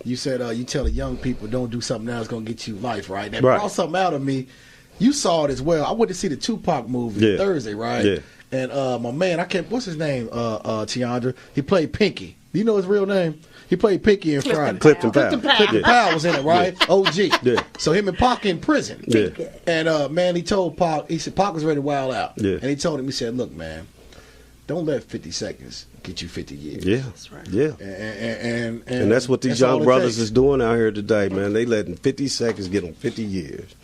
You said you tell the young people don't do something now that's gonna get you life, right? That Right. brought something out of me. You saw it as well. I went to see the Tupac movie Thursday, right? Yeah. And my man, what's his name? Tiandra. He played Pinky. Do you know his real name? He played Pinky in Friday. Clifton Powell. Clifton Powell was in it, right? OG. Yeah. So him and Pac in prison. Yeah. And man, he told Pac, he said Pac was ready to wild out. Yeah. And he told him, he said, look, man, don't let 50 seconds get you 50 years. Yeah. That's right. Yeah. And that's what these that's all young it brothers takes. is doing out here today, man. They letting 50 seconds get them 50 years.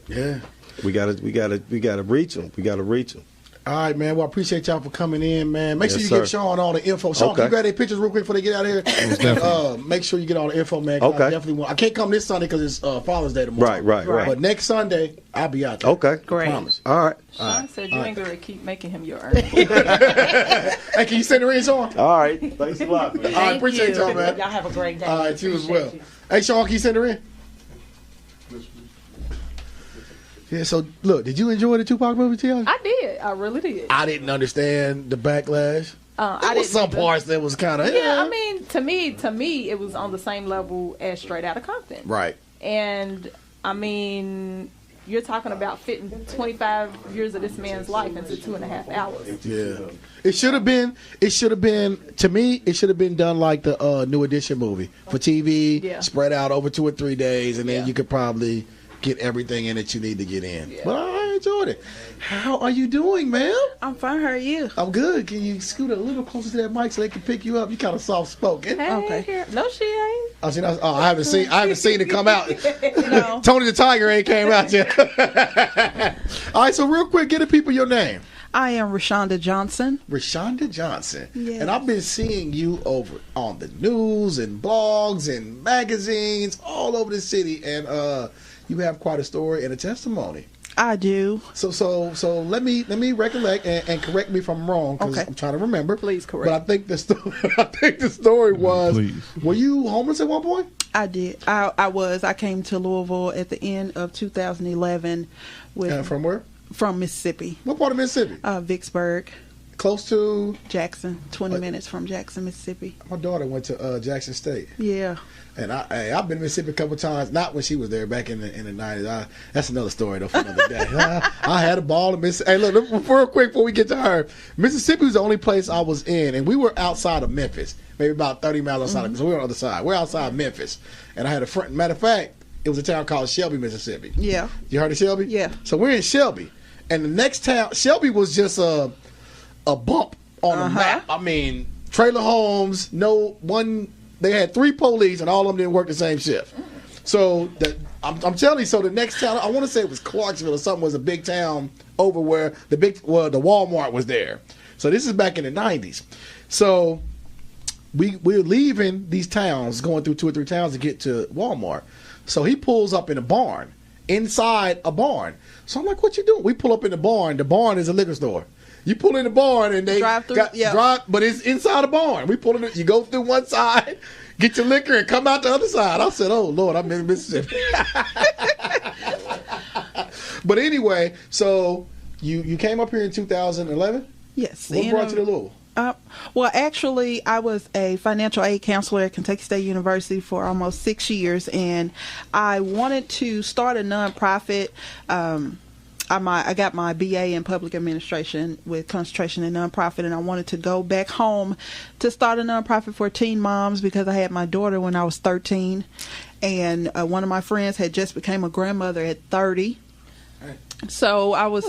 Yeah. We gotta reach them. We gotta reach them. All right, man. Well, I appreciate y'all for coming in, man. Make sure Yes, you get sir. Sean all the info. Sean, can you Okay. grab their pictures real quick before they get out of here? definitely. Make sure you get all the info, man. 'cause I Okay. definitely want. I can't come this Sunday because it's Father's Day tomorrow. Right. But next Sunday, I'll be out there. Okay. Great. Promise. All right. Sean said you ain't gonna keep making him your earning. Hey, can you send the ring, Sean? All right. Thanks a lot, man. All right, appreciate you. y'all, man. Y'all have a great day. All right, you as Appreciate well. you. Hey, Sean, can you send the ring? Yeah, so look, did you enjoy the Tupac movie, Tia? I did. I really did. I didn't understand the backlash. I There was didn't some either. parts that was kind of Yeah, I mean, to me, it was on the same level as Straight Outta Compton. right. And I mean, you're talking about fitting 25 years of this man's life into 2.5 hours. Yeah, it should have been. To me, it should have been done like the New Edition movie for TV, Yeah. spread out over 2 or 3 days, and then Yeah. you could probably get everything in that you need to get in. Yeah. But I enjoyed it. How are you doing, ma'am? I'm fine. How are you? I'm good. Can you scoot a little closer to that mic so they can pick you up? You kind of soft spoken. Hey, Okay. here. No, she ain't. I haven't seen it come out. No. Tony the Tiger ain't came out yet. All right, so real quick, get the people your name. I am Rashonda Johnson. Rashonda Johnson. Yes. And I've been seeing you over on the news and blogs and magazines all over the city, and you have quite a story and a testimony. I do. So let me recollect and correct me if I'm wrong, because Okay. I'm trying to remember. Please correct. But I think the story was, Please. were you homeless at one point? I did. I was. I came to Louisville at the end of 2011 with From where? from Mississippi, What part of Mississippi? Vicksburg. close to Jackson, 20 minutes from Jackson, Mississippi. my daughter went to Jackson State. Yeah. And I've been to Mississippi a couple times, not when she was there back in the 90s. That's another story though for another day. I had a ball in Mississippi. Hey, look, real quick before we get to her, Mississippi was the only place I was in, and we were outside of Memphis, maybe about 30 miles outside of, so we were on the other side. We're outside Memphis, and I had a friend. Matter of fact, it was a town called Shelby, Mississippi. Yeah. You heard of Shelby? Yeah. So we're in Shelby, and the next town, Shelby was just a bump on the map. I mean, trailer homes, they had 3 police, and all of them didn't work the same shift. So I'm telling you, so the next town, I want to say it was Clarksville or something, was a big town over where the Walmart was there. So this is back in the 90s. So we're leaving these towns, going through 2 or 3 towns to get to Walmart. So he pulls up in a barn, inside a barn. So I'm like, what you doing? We pull up in the barn. The barn is a liquor store. You pull in the barn and they drive, but it's inside a barn. We pull in, you go through one side, get your liquor, and come out the other side. I said, oh Lord, I'm in Mississippi. But anyway, so you came up here in 2011? Yes. What brought you to Louisville? Well, actually, I was a financial aid counselor at Kentucky State University for almost 6 years, and I wanted to start a nonprofit. I got my BA in public administration with concentration in nonprofit, and I wanted to go back home to start a nonprofit for teen moms because I had my daughter when I was 13, and one of my friends had just became a grandmother at 30. So I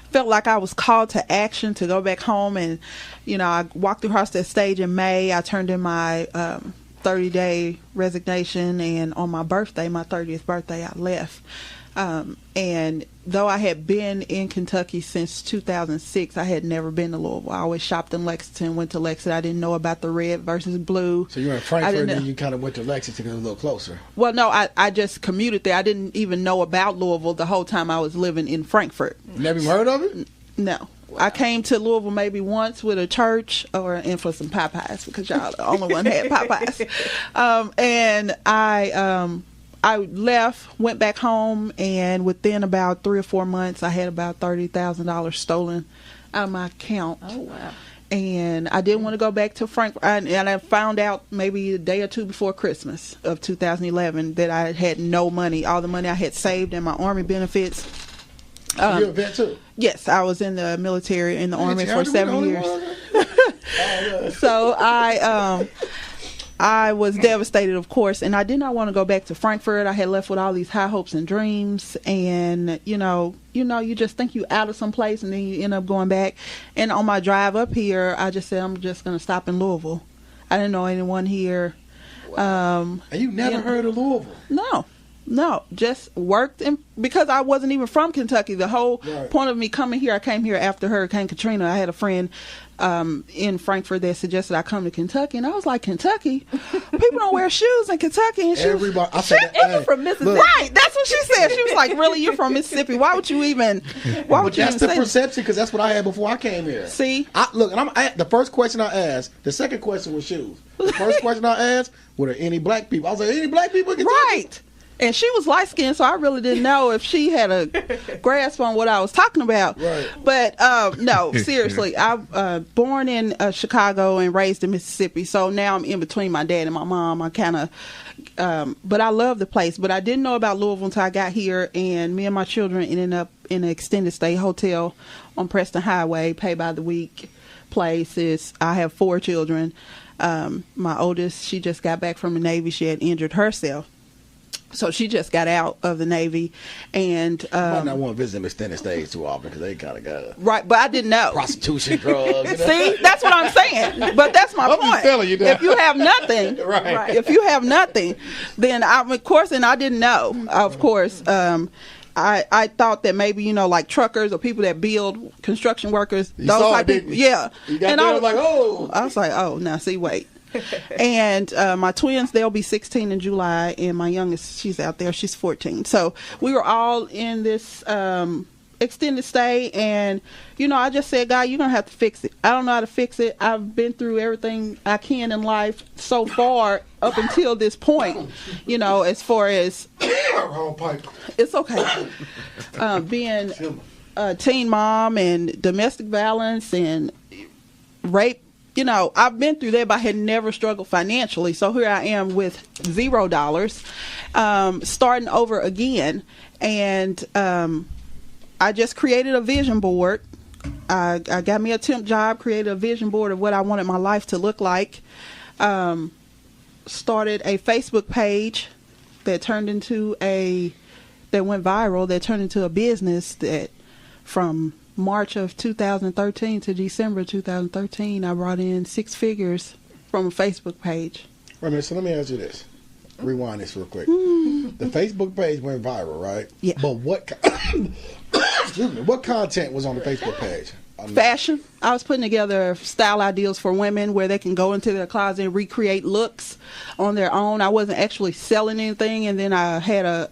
felt like I was called to action to go back home, and I walked across that stage in May. I turned in my 30-day resignation, and on my birthday, my 30th birthday, I left. And though I had been in Kentucky since 2006, I had never been to Louisville. I always shopped in Lexington, went to Lexington. I didn't know about the red versus blue. So you were in Frankfurt, and then you kind of went to Lexington because it was a little closer. Well, no, I just commuted there. I didn't even know about Louisville the whole time I was living in Frankfurt. Never even heard of it? No. Wow. I came to Louisville maybe once with a church and for some Popeyes because y'all the only one had Popeyes. And I left, went back home, and within about 3 or 4 months, I had about $30,000 stolen out of my account. Oh, wow. And I didn't want to go back to Frankfurt. And I found out maybe a day or two before Christmas of 2011 that I had no money. All the money I had saved in my Army benefits. You're a vet, too? Yes, I was in the military, in the Army for 7 years. So I was devastated, of course, and I did not want to go back to Frankfurt. I had left with all these high hopes and dreams, and you just think you out of some place, and then you end up going back. And on my drive up here, I just said I'm just going to stop in Louisville. I didn't know anyone here. Wow. And you never heard of Louisville? No, just worked because I wasn't even from Kentucky. The whole point of me coming here, I came here after Hurricane Katrina. I had a friend in Frankfurt that suggested I come to Kentucky, and I was like, Kentucky? People don't wear shoes in Kentucky. And everybody, I said that, you're from Mississippi. Right, that's what she said. She was like, really, you're from Mississippi? Why would you even? That's the perception, because that's what I had before I came here. See, the first question I asked, the second question was shoes. The first question I asked, were there any black people? I was like, any black people in Kentucky? Right. And she was light skinned, so I really didn't know if she had a grasp on what I was talking about. Right. But no, seriously, I born in Chicago and raised in Mississippi, so now I'm in between my dad and my mom. I kind of, but I love the place. But I didn't know about Louisville until I got here, and me and my children ended up in an extended stay hotel on Preston Highway, pay by the week places. I have 4 children. My oldest, she just got back from the Navy. She had injured herself. So she just got out of the Navy, and you might not want to visit them extended stays too often because they kind of got right. But I didn't know prostitution, drugs. See, that's what I'm saying. But that's my point. If you have nothing, right? If you have nothing, then of course, and I didn't know. Of course, I thought that maybe like truckers or people that build, construction workers, you those saw type it, people. Yeah, you got and I was like, oh, now see, wait. And my twins, they'll be 16 in July, and my youngest, she's out there, she's 14. So we were all in this extended stay, and I just said, God, you're gonna have to fix it. I don't know how to fix it. I've been through everything I can in life so far up until this point, as far as wrong pipe. It's okay. Being a teen mom and domestic violence and rape. You know, I've been through that, but I had never struggled financially. So here I am with $0, starting over again. And I just created a vision board. I got me a temp job, created a vision board of what I wanted my life to look like. Started a Facebook page that went viral, that turned into a business that from March of 2013 to December 2013, I brought in 6 figures from a Facebook page. Wait a minute, so let me ask you this. Rewind this real quick. The Facebook page went viral, right? Yeah. But what content was on the Facebook page? Fashion. I was putting together style ideals for women where they can go into their closet and recreate looks on their own. I wasn't actually selling anything, and then I had a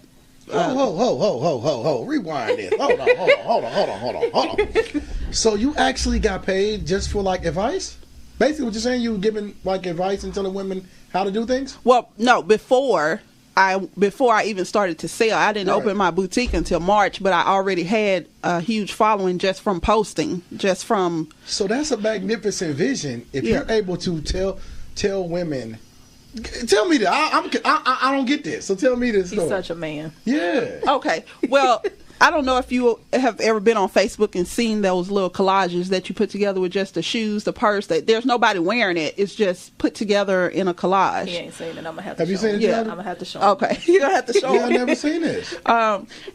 rewind this. Hold on. So you actually got paid just for like advice? Basically what you're saying, you were giving like advice and telling women how to do things? Well, no, before I even started to sell, I didn't open my boutique until March, but I already had a huge following just from posting, So that's a magnificent vision. If you're able to tell women. Tell me that. I don't get this. So tell me this story. He's such a man. Yeah. Okay. Well, I don't know if you have ever been on Facebook and seen those little collages that you put together with just the shoes, the purse. That there's nobody wearing it. It's just put together in a collage. He ain't seen it. I'm gonna have to. Have you seen it? Yeah. I'm gonna have to show him. Okay. You're gonna have to show Yeah, I've me. never seen this.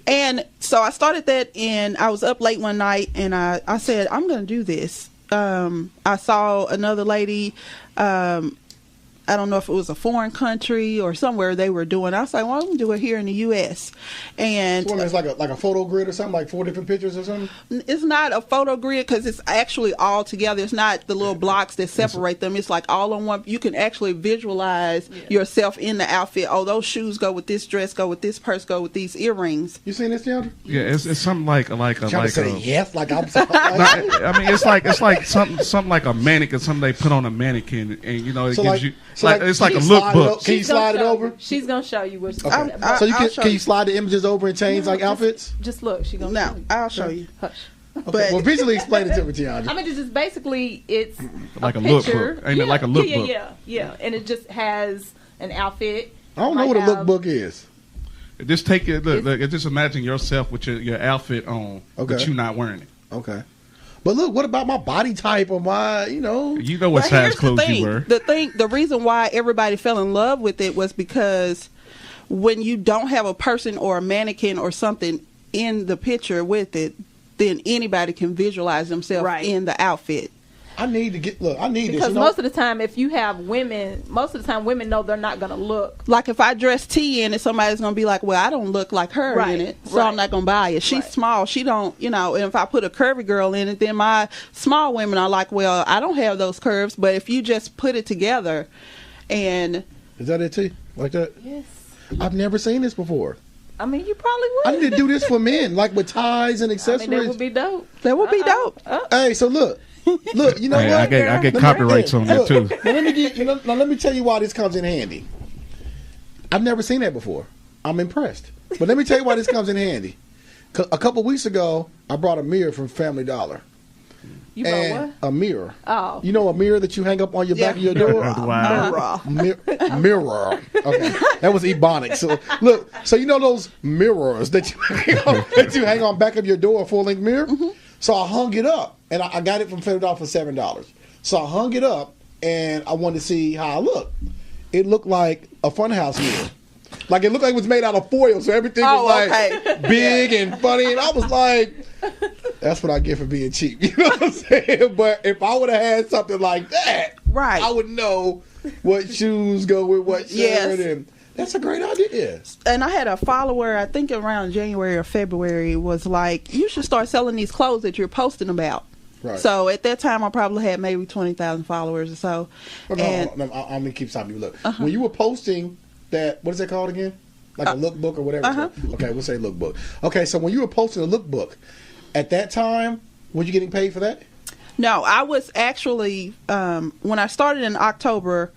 And so I started that, and I was up late one night, and I said, I'm going to do this. I saw another lady, I don't know if it was a foreign country or somewhere they were doing. I was like, well, I'm going to do it here in the U.S. And So it's like a photo grid or something, like 4 different pictures or something? it's not a photo grid because it's actually all together. It's not the little blocks that separate them. It's like all on one. You can actually visualize yourself in the outfit. Oh, those shoes go with this dress, go with this purse, go with these earrings. You seen this, Deandra? Yeah, it's something like Trying to say yes, like I'm. I mean, it's like something like a mannequin, something they put on a mannequin, and you know it So gives like- you so like like it's like a you slide it lookbook. up- Can you slide it over? She's gonna show you what's. Okay. I- So you I'll show can you you. slide the images over and change like outfits? Just look. She gonna. No, I'll show you. Hush. Okay. But Well, visually explain it to me, Tiana. I mean, it's just basically it's Like a picture. lookbook. Ain't it like a lookbook? Yeah. And it just has an outfit. I don't know what a lookbook is. Just take it. Look, just imagine yourself with your outfit on, Okay. but you not wearing it. Okay. But look, what about my body type or my, You know what Well, size here's the clothes thing. you wear. The reason why everybody fell in love with it was because when you don't have a person or a mannequin or something in the picture with it, then anybody can visualize themselves in the outfit. I need to get, look, I need Because this. You most of the time, if you have women, women know they're not gonna look. Like if I dress T in it, somebody's gonna be like, "Well, I don't look like her Right, in it, so right. I'm not gonna buy it." She's Right. small. She don't, and if I put a curvy girl in it, then my small women are like, "Well, I don't have those curves." But if you just put it together, and Is that it, T? Like that? Yes. I've never seen this before. I mean, you probably would. I need to do this for men, like with ties and I accessories. mean, that would be dope. that would be dope. Hey, so look, you know Hey, what? I get copyrights on that Look, too. Now let me tell you why this comes in handy. I've never seen that before. I'm impressed. But let me tell you why this comes in handy. A couple weeks ago, I brought a mirror from Family Dollar. You bought And what? a mirror. Oh. You know a mirror that you hang up on your back of your door? Wow. Mirror. Okay, that was ebonics. So look, so you know those mirrors that you hang on back of your door, a full length mirror. Mm-hmm. So I hung it up, and I got it from Family Dollar for $7. So I hung it up, and I wanted to see how I looked. It looked like a funhouse mirror. Like it looked like it was made out of foil, so everything was like big and funny, and I was like, "That's what I get for being cheap." You know what I'm saying? But if I would have had something like that, Right. I would know what shoes go with what shirt, Yes. and that's a great idea. And I had a follower, I think around January or February, was like, "You should start selling these clothes that you're posting about." Right. So at that time, I probably had maybe 20,000 followers or so. I'm gonna keep stopping you. Look, when you were posting that, what is that called again? Like a lookbook or whatever. Okay, we'll say lookbook. Okay, so when you were posting a lookbook, at that time, were you getting paid for that? No, I was actually, when I started in October,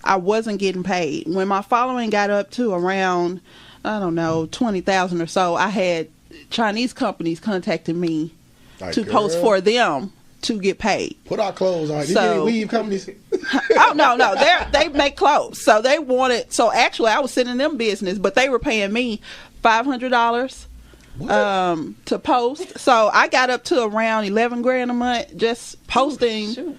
I wasn't getting paid. When my following got up to around, 20,000 or so, I had Chinese companies contacting me Like, to post for them. to get paid. Put our clothes on. Did So- you any weave companies? Oh no, they make clothes. So they wanted. So actually, I was sending them business, but they were paying me $500 to post. So I got up to around 11 grand a month just posting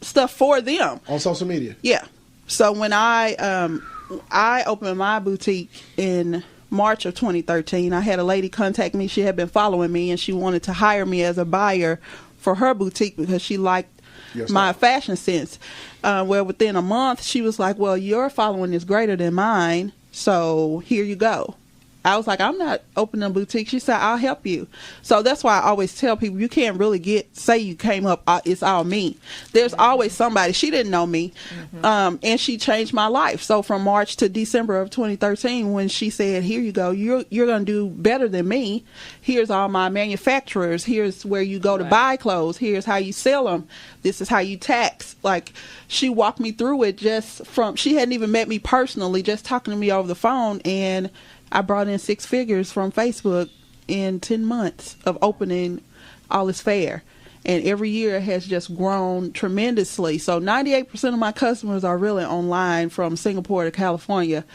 stuff for them On social media. Yeah. So when I opened my boutique in March of 2013, I had a lady contact me. She had been following me, and she wanted to hire me as a buyer for her boutique because she liked my fashion sense. Well, within a month, she was like, well, your following is greater than mine, so here you go. I was like, I'm not opening a boutique. She said, I'll help you. So that's why I always tell people, you can't really say you came up, it's all me. There's always somebody. She didn't know me, and she changed my life. So from March to December of 2013, when she said, here you go, you're going to do better than me. Here's all my manufacturers. Here's where you go to buy clothes. Here's how you sell them. This is how you tax. Like, she walked me through it she hadn't even met me personally, just talking to me over the phone, and I brought in 6 figures from Facebook in 10 months of opening all this fair. And every year it has just grown tremendously. So 98% of my customers are really online from Singapore to California.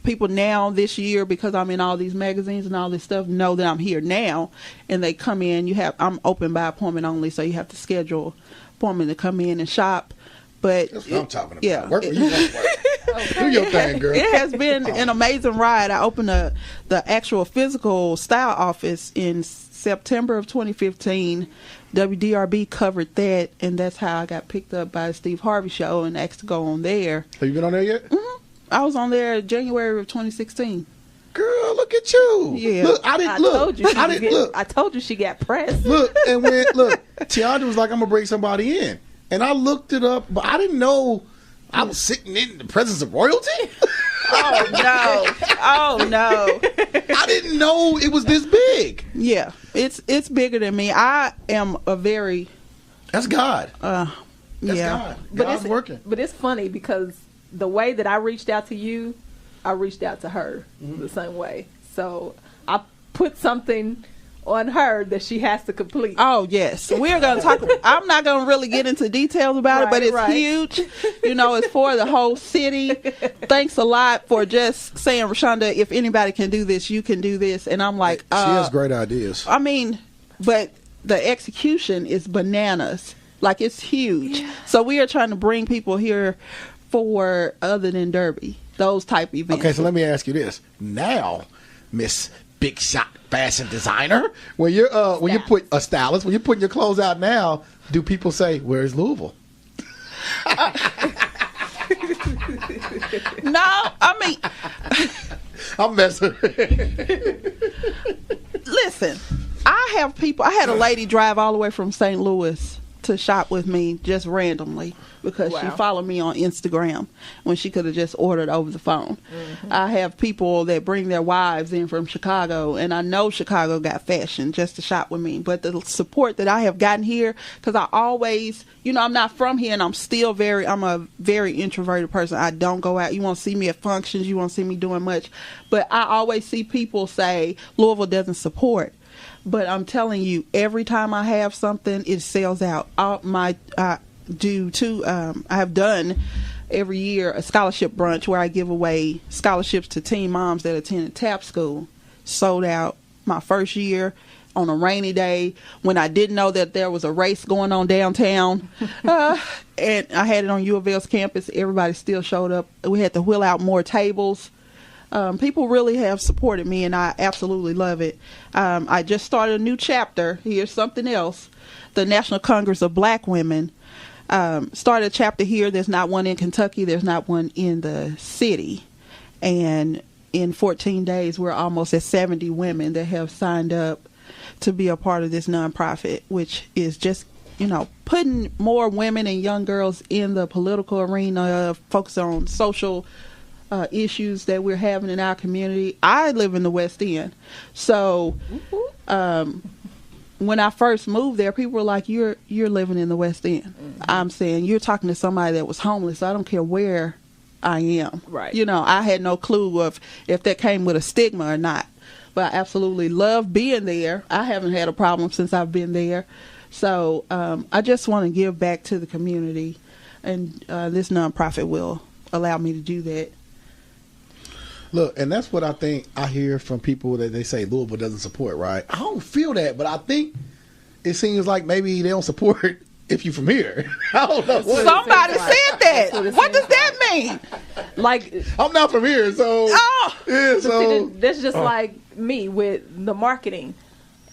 People now this year, because I'm in all these magazines and all this stuff, know that I'm here now. And they come in. I'm open by appointment only, so you have to schedule appointment to come in and shop. But That's what I'm talking about. Yeah. Work where you want to work. Do your thing, girl. It has been an amazing ride. I opened the actual physical style office in September of 2015. WDRB covered that, and that's how I got picked up by the Steve Harvey Show and asked to go on there. Have you been on there yet? Mm-hmm. I was on there January of 2016. Girl, look at you. Yeah. Look, I told you she got pressed. Look, and when Tiandra was like, I'm gonna bring somebody in, and I looked it up, but I didn't know I was sitting in the presence of royalty. Oh no! I didn't know it was this big. Yeah, it's bigger than me. I am a very. That's God. That's God. God's working. But it's funny because the way that I reached out to you, I reached out to her the same way. So I put something on her that she has to complete. Oh yes, we're gonna talk. I'm not gonna really get into details about it, but it's huge. It's for the whole city. Thanks a lot for just saying, Rashonda, if anybody can do this, you can do this. And I'm like, she has great ideas. I mean, but the execution is bananas. Like, it's huge. Yeah. So we are trying to bring people here for other than Derby, those type events. Okay, so let me ask you this now, Miss Big Shot Fashion Designer, when you're you put a stylist, when you're putting your clothes out now, do people say, "Where's Louisville"? No, I mean, I'm messing. Listen, I have people. I had a lady drive all the way from St. Louis to shop with me just randomly because she followed me on Instagram when she could have just ordered over the phone. Mm-hmm. I have people that bring their wives in from Chicago, and I know Chicago got fashion just to shop with me. But the support that I have gotten here, because I always, I'm not from here, and I'm a very introverted person. I don't go out. You won't see me at functions. You won't see me doing much. But I always see people say Louisville doesn't support. But I'm telling you, every time I have something, it sells out. I have done every year a scholarship brunch where I give away scholarships to teen moms that attended TAP school. Sold out my first year on a rainy day when I didn't know that there was a race going on downtown. And I had it on U of L's campus. Everybody still showed up. We had to wheel out more tables. People really have supported me, and I absolutely love it. I just started a new chapter. Here's something else. The National Congress of Black Women started a chapter here. There's not one in Kentucky. There's not one in the city. And in 14 days, we're almost at 70 women that have signed up to be a part of this nonprofit, which is just, putting more women and young girls in the political arena, focus on social issues that we're having in our community. I live in the West End. So when I first moved there, people were like, you're living in the West End. Mm-hmm. I'm saying, you're talking to somebody that was homeless. I don't care where I am. Right. I had no clue of if that came with a stigma or not. But I absolutely love being there. I haven't had a problem since I've been there. So I just want to give back to the community, and this nonprofit will allow me to do that. Look, and that's what I think I hear from people that they say Louisville doesn't support, right? I don't feel that, but I think it seems like maybe they don't support if you're from here. I don't know. Somebody said that. What does that mean? Like, I'm not from here, so. Yeah, so. That's just like me with the marketing.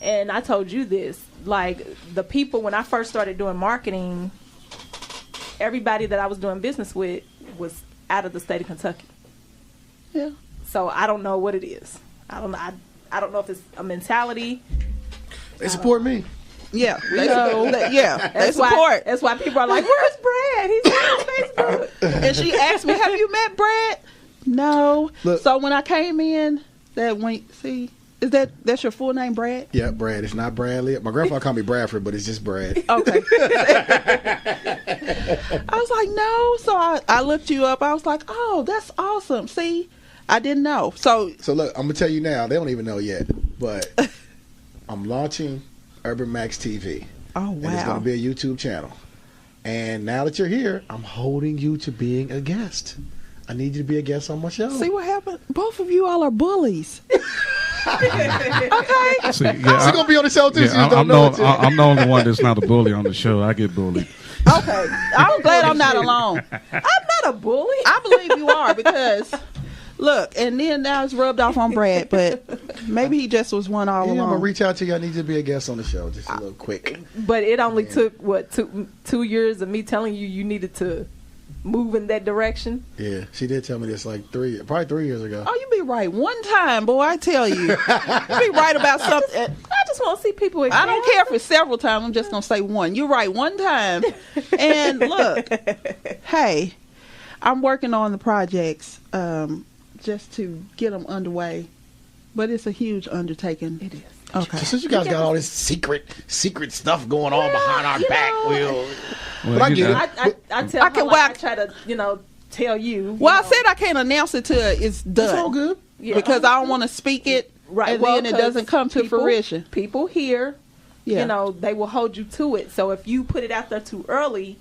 And I told you this. Like, the people, when I first started doing marketing, everybody that I was doing business with was out of the state of Kentucky. Yeah. So I don't know what it is. I don't know. I don't know if it's a mentality. They support me. Yeah, they support. That's why people are like, "Where's Brad? He's on Facebook." And she asked me, "Have you met Brad?" No. Look. So when I came in, that's your full name, Brad? Yeah, Brad. It's not Bradley. My grandfather called me Bradford, but it's just Brad. Okay. I was like, no. So I looked you up. I was like, oh, that's awesome. See, I didn't know. So look, I'm gonna tell you now. They don't even know yet, but I'm launching UrbanMaxx TV. Oh, wow. And it's going to be a YouTube channel. And now that you're here, I'm holding you to being a guest. I need you to be a guest on my show. See what happened? Both of you all are bullies. Okay. See, She's going to be on the show, too. Yeah, so you don't know it yet. I'm the only one that's not a bully on the show. I get bullied. Okay. I'm glad I'm not alone. I'm not a bully. I believe you are because, look, and then now it's rubbed off on Brad, but maybe he just was one all I'm along. going to reach out to you. I need you to be a guest on the show. Just a little quick. But it only took, two years of me telling you needed to move in that direction. Yeah, she did tell me this like probably 3 years ago. Oh, you be right one time, boy, I tell you. You be right about something. I just want to see people again. I don't care if it's several times. I'm just going to say one. You're right one time. And look, hey, I'm working on the projects just to get them underway. But it's a huge undertaking. It is. Okay. Since you guys got all this secret stuff going on behind our back, but I get it. I tell her, I try to, tell you. Well, I said I can't announce it till it's done. It's all good. Yeah. Because I don't want to speak it, right. and Well, then it doesn't come to fruition. People here, they will hold you to it. So if you put it out there too early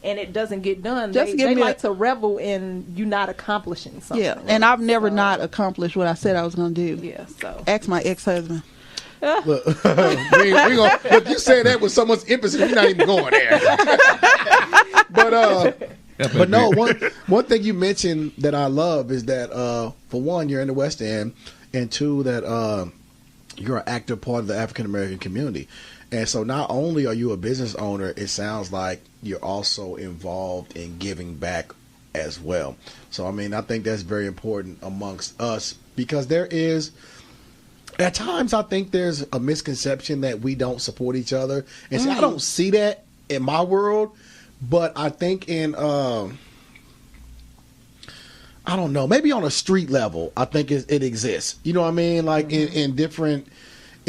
and it doesn't get done, they like to revel in you not accomplishing something. Yeah, and I've never not accomplished what I said I was going to do. Yeah, so. Ask my ex-husband. Look, look, you say that with so much emphasis, we're not even going there. But no, one thing you mentioned that I love is that for one, you're in the West End, and two, that you're an active part of the African American community. And so not only are you a business owner, it sounds like you're also involved in giving back as well. So I mean, I think that's very important amongst us, because there is, at times, I think there's a misconception that we don't support each other. And see, I don't see that in my world, but I think in, I don't know, maybe on a street level, I think it exists. You know what I mean? Like in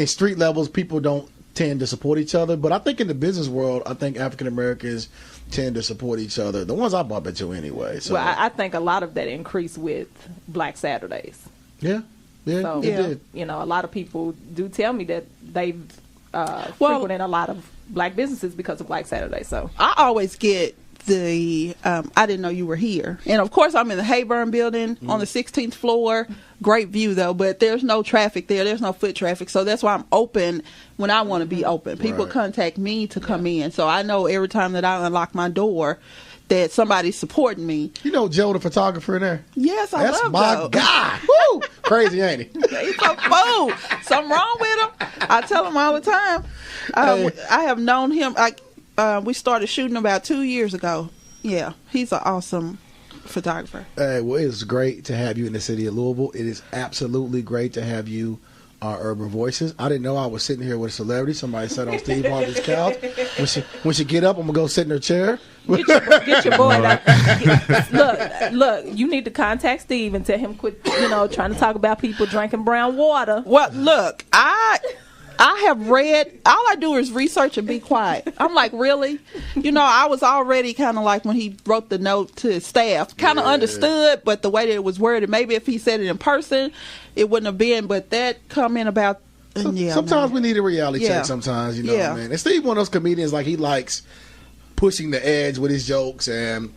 street levels, people don't tend to support each other. But I think in the business world, I think African Americans tend to support each other. The ones I bump into anyway. So. Well, I think a lot of that increased with Black Saturdays. Yeah. Yeah, so, did. A lot of people do tell me that they've frequented a lot of black businesses because of Black Saturday. So I always get the I didn't know you were here, and of course I'm in the Hayburn building on the 16th floor. Great view though, but there's no traffic there. There's no foot traffic, so that's why I'm open when I want to be open. People contact me to come in, so I know every time that I unlock my door that somebody's supporting me. You know Joe, the photographer in there? Yes, I love Joe. That's my guy. Woo! Crazy, ain't he? He's a fool. Something wrong with him. I tell him all the time. I have known him. We started shooting about 2 years ago. Yeah, he's an awesome photographer. Well, it's great to have you in the city of Louisville. It is absolutely great to have you on Urban Voices. I didn't know I was sitting here with a celebrity. Somebody sat on Steve Harvey's couch. When she get up, I'm going to go sit in her chair. Get your boy down. Look, you need to contact Steve and tell him quit, trying to talk about people drinking brown water. Well, look, I have read, all I do is research and be quiet. I'm like, really? I was already kind of like when he wrote the note to his staff, kind of understood, but the way that it was worded, maybe if he said it in person, it wouldn't have been. But that comment about Yeah, sometimes man. we need a reality Yeah. check. Sometimes, you know, Yeah. man. And Steve, one of those comedians, like he likes pushing the edge with his jokes, and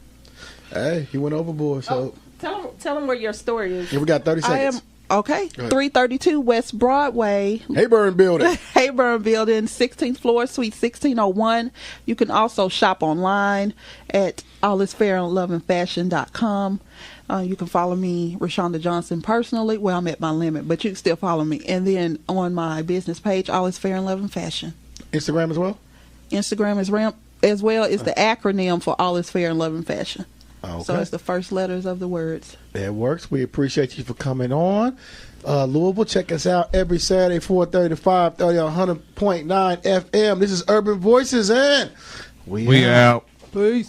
hey, he went overboard. So Tell them where your story is. yeah, we got 30 I seconds. am okay. Go ahead. 332 West Broadway, Hayburn Building. Hayburn Building, 16th floor, Suite 1601. You can also shop online at allisfairandloveandfashion.com. You can follow me, Rashonda Johnson, personally. Well, I'm at my limit, but you can still follow me. And then on my business page, All is Fair and Love and Fashion. Instagram as well? Instagram is as well is the acronym for All is Fair and Love and Fashion. Okay. So it's the first letters of the words. That works. We appreciate you for coming on. Louisville, check us out every Saturday, 4:30 to 5:30 on 100.9 FM. This is Urban Voices, and we We out. Peace.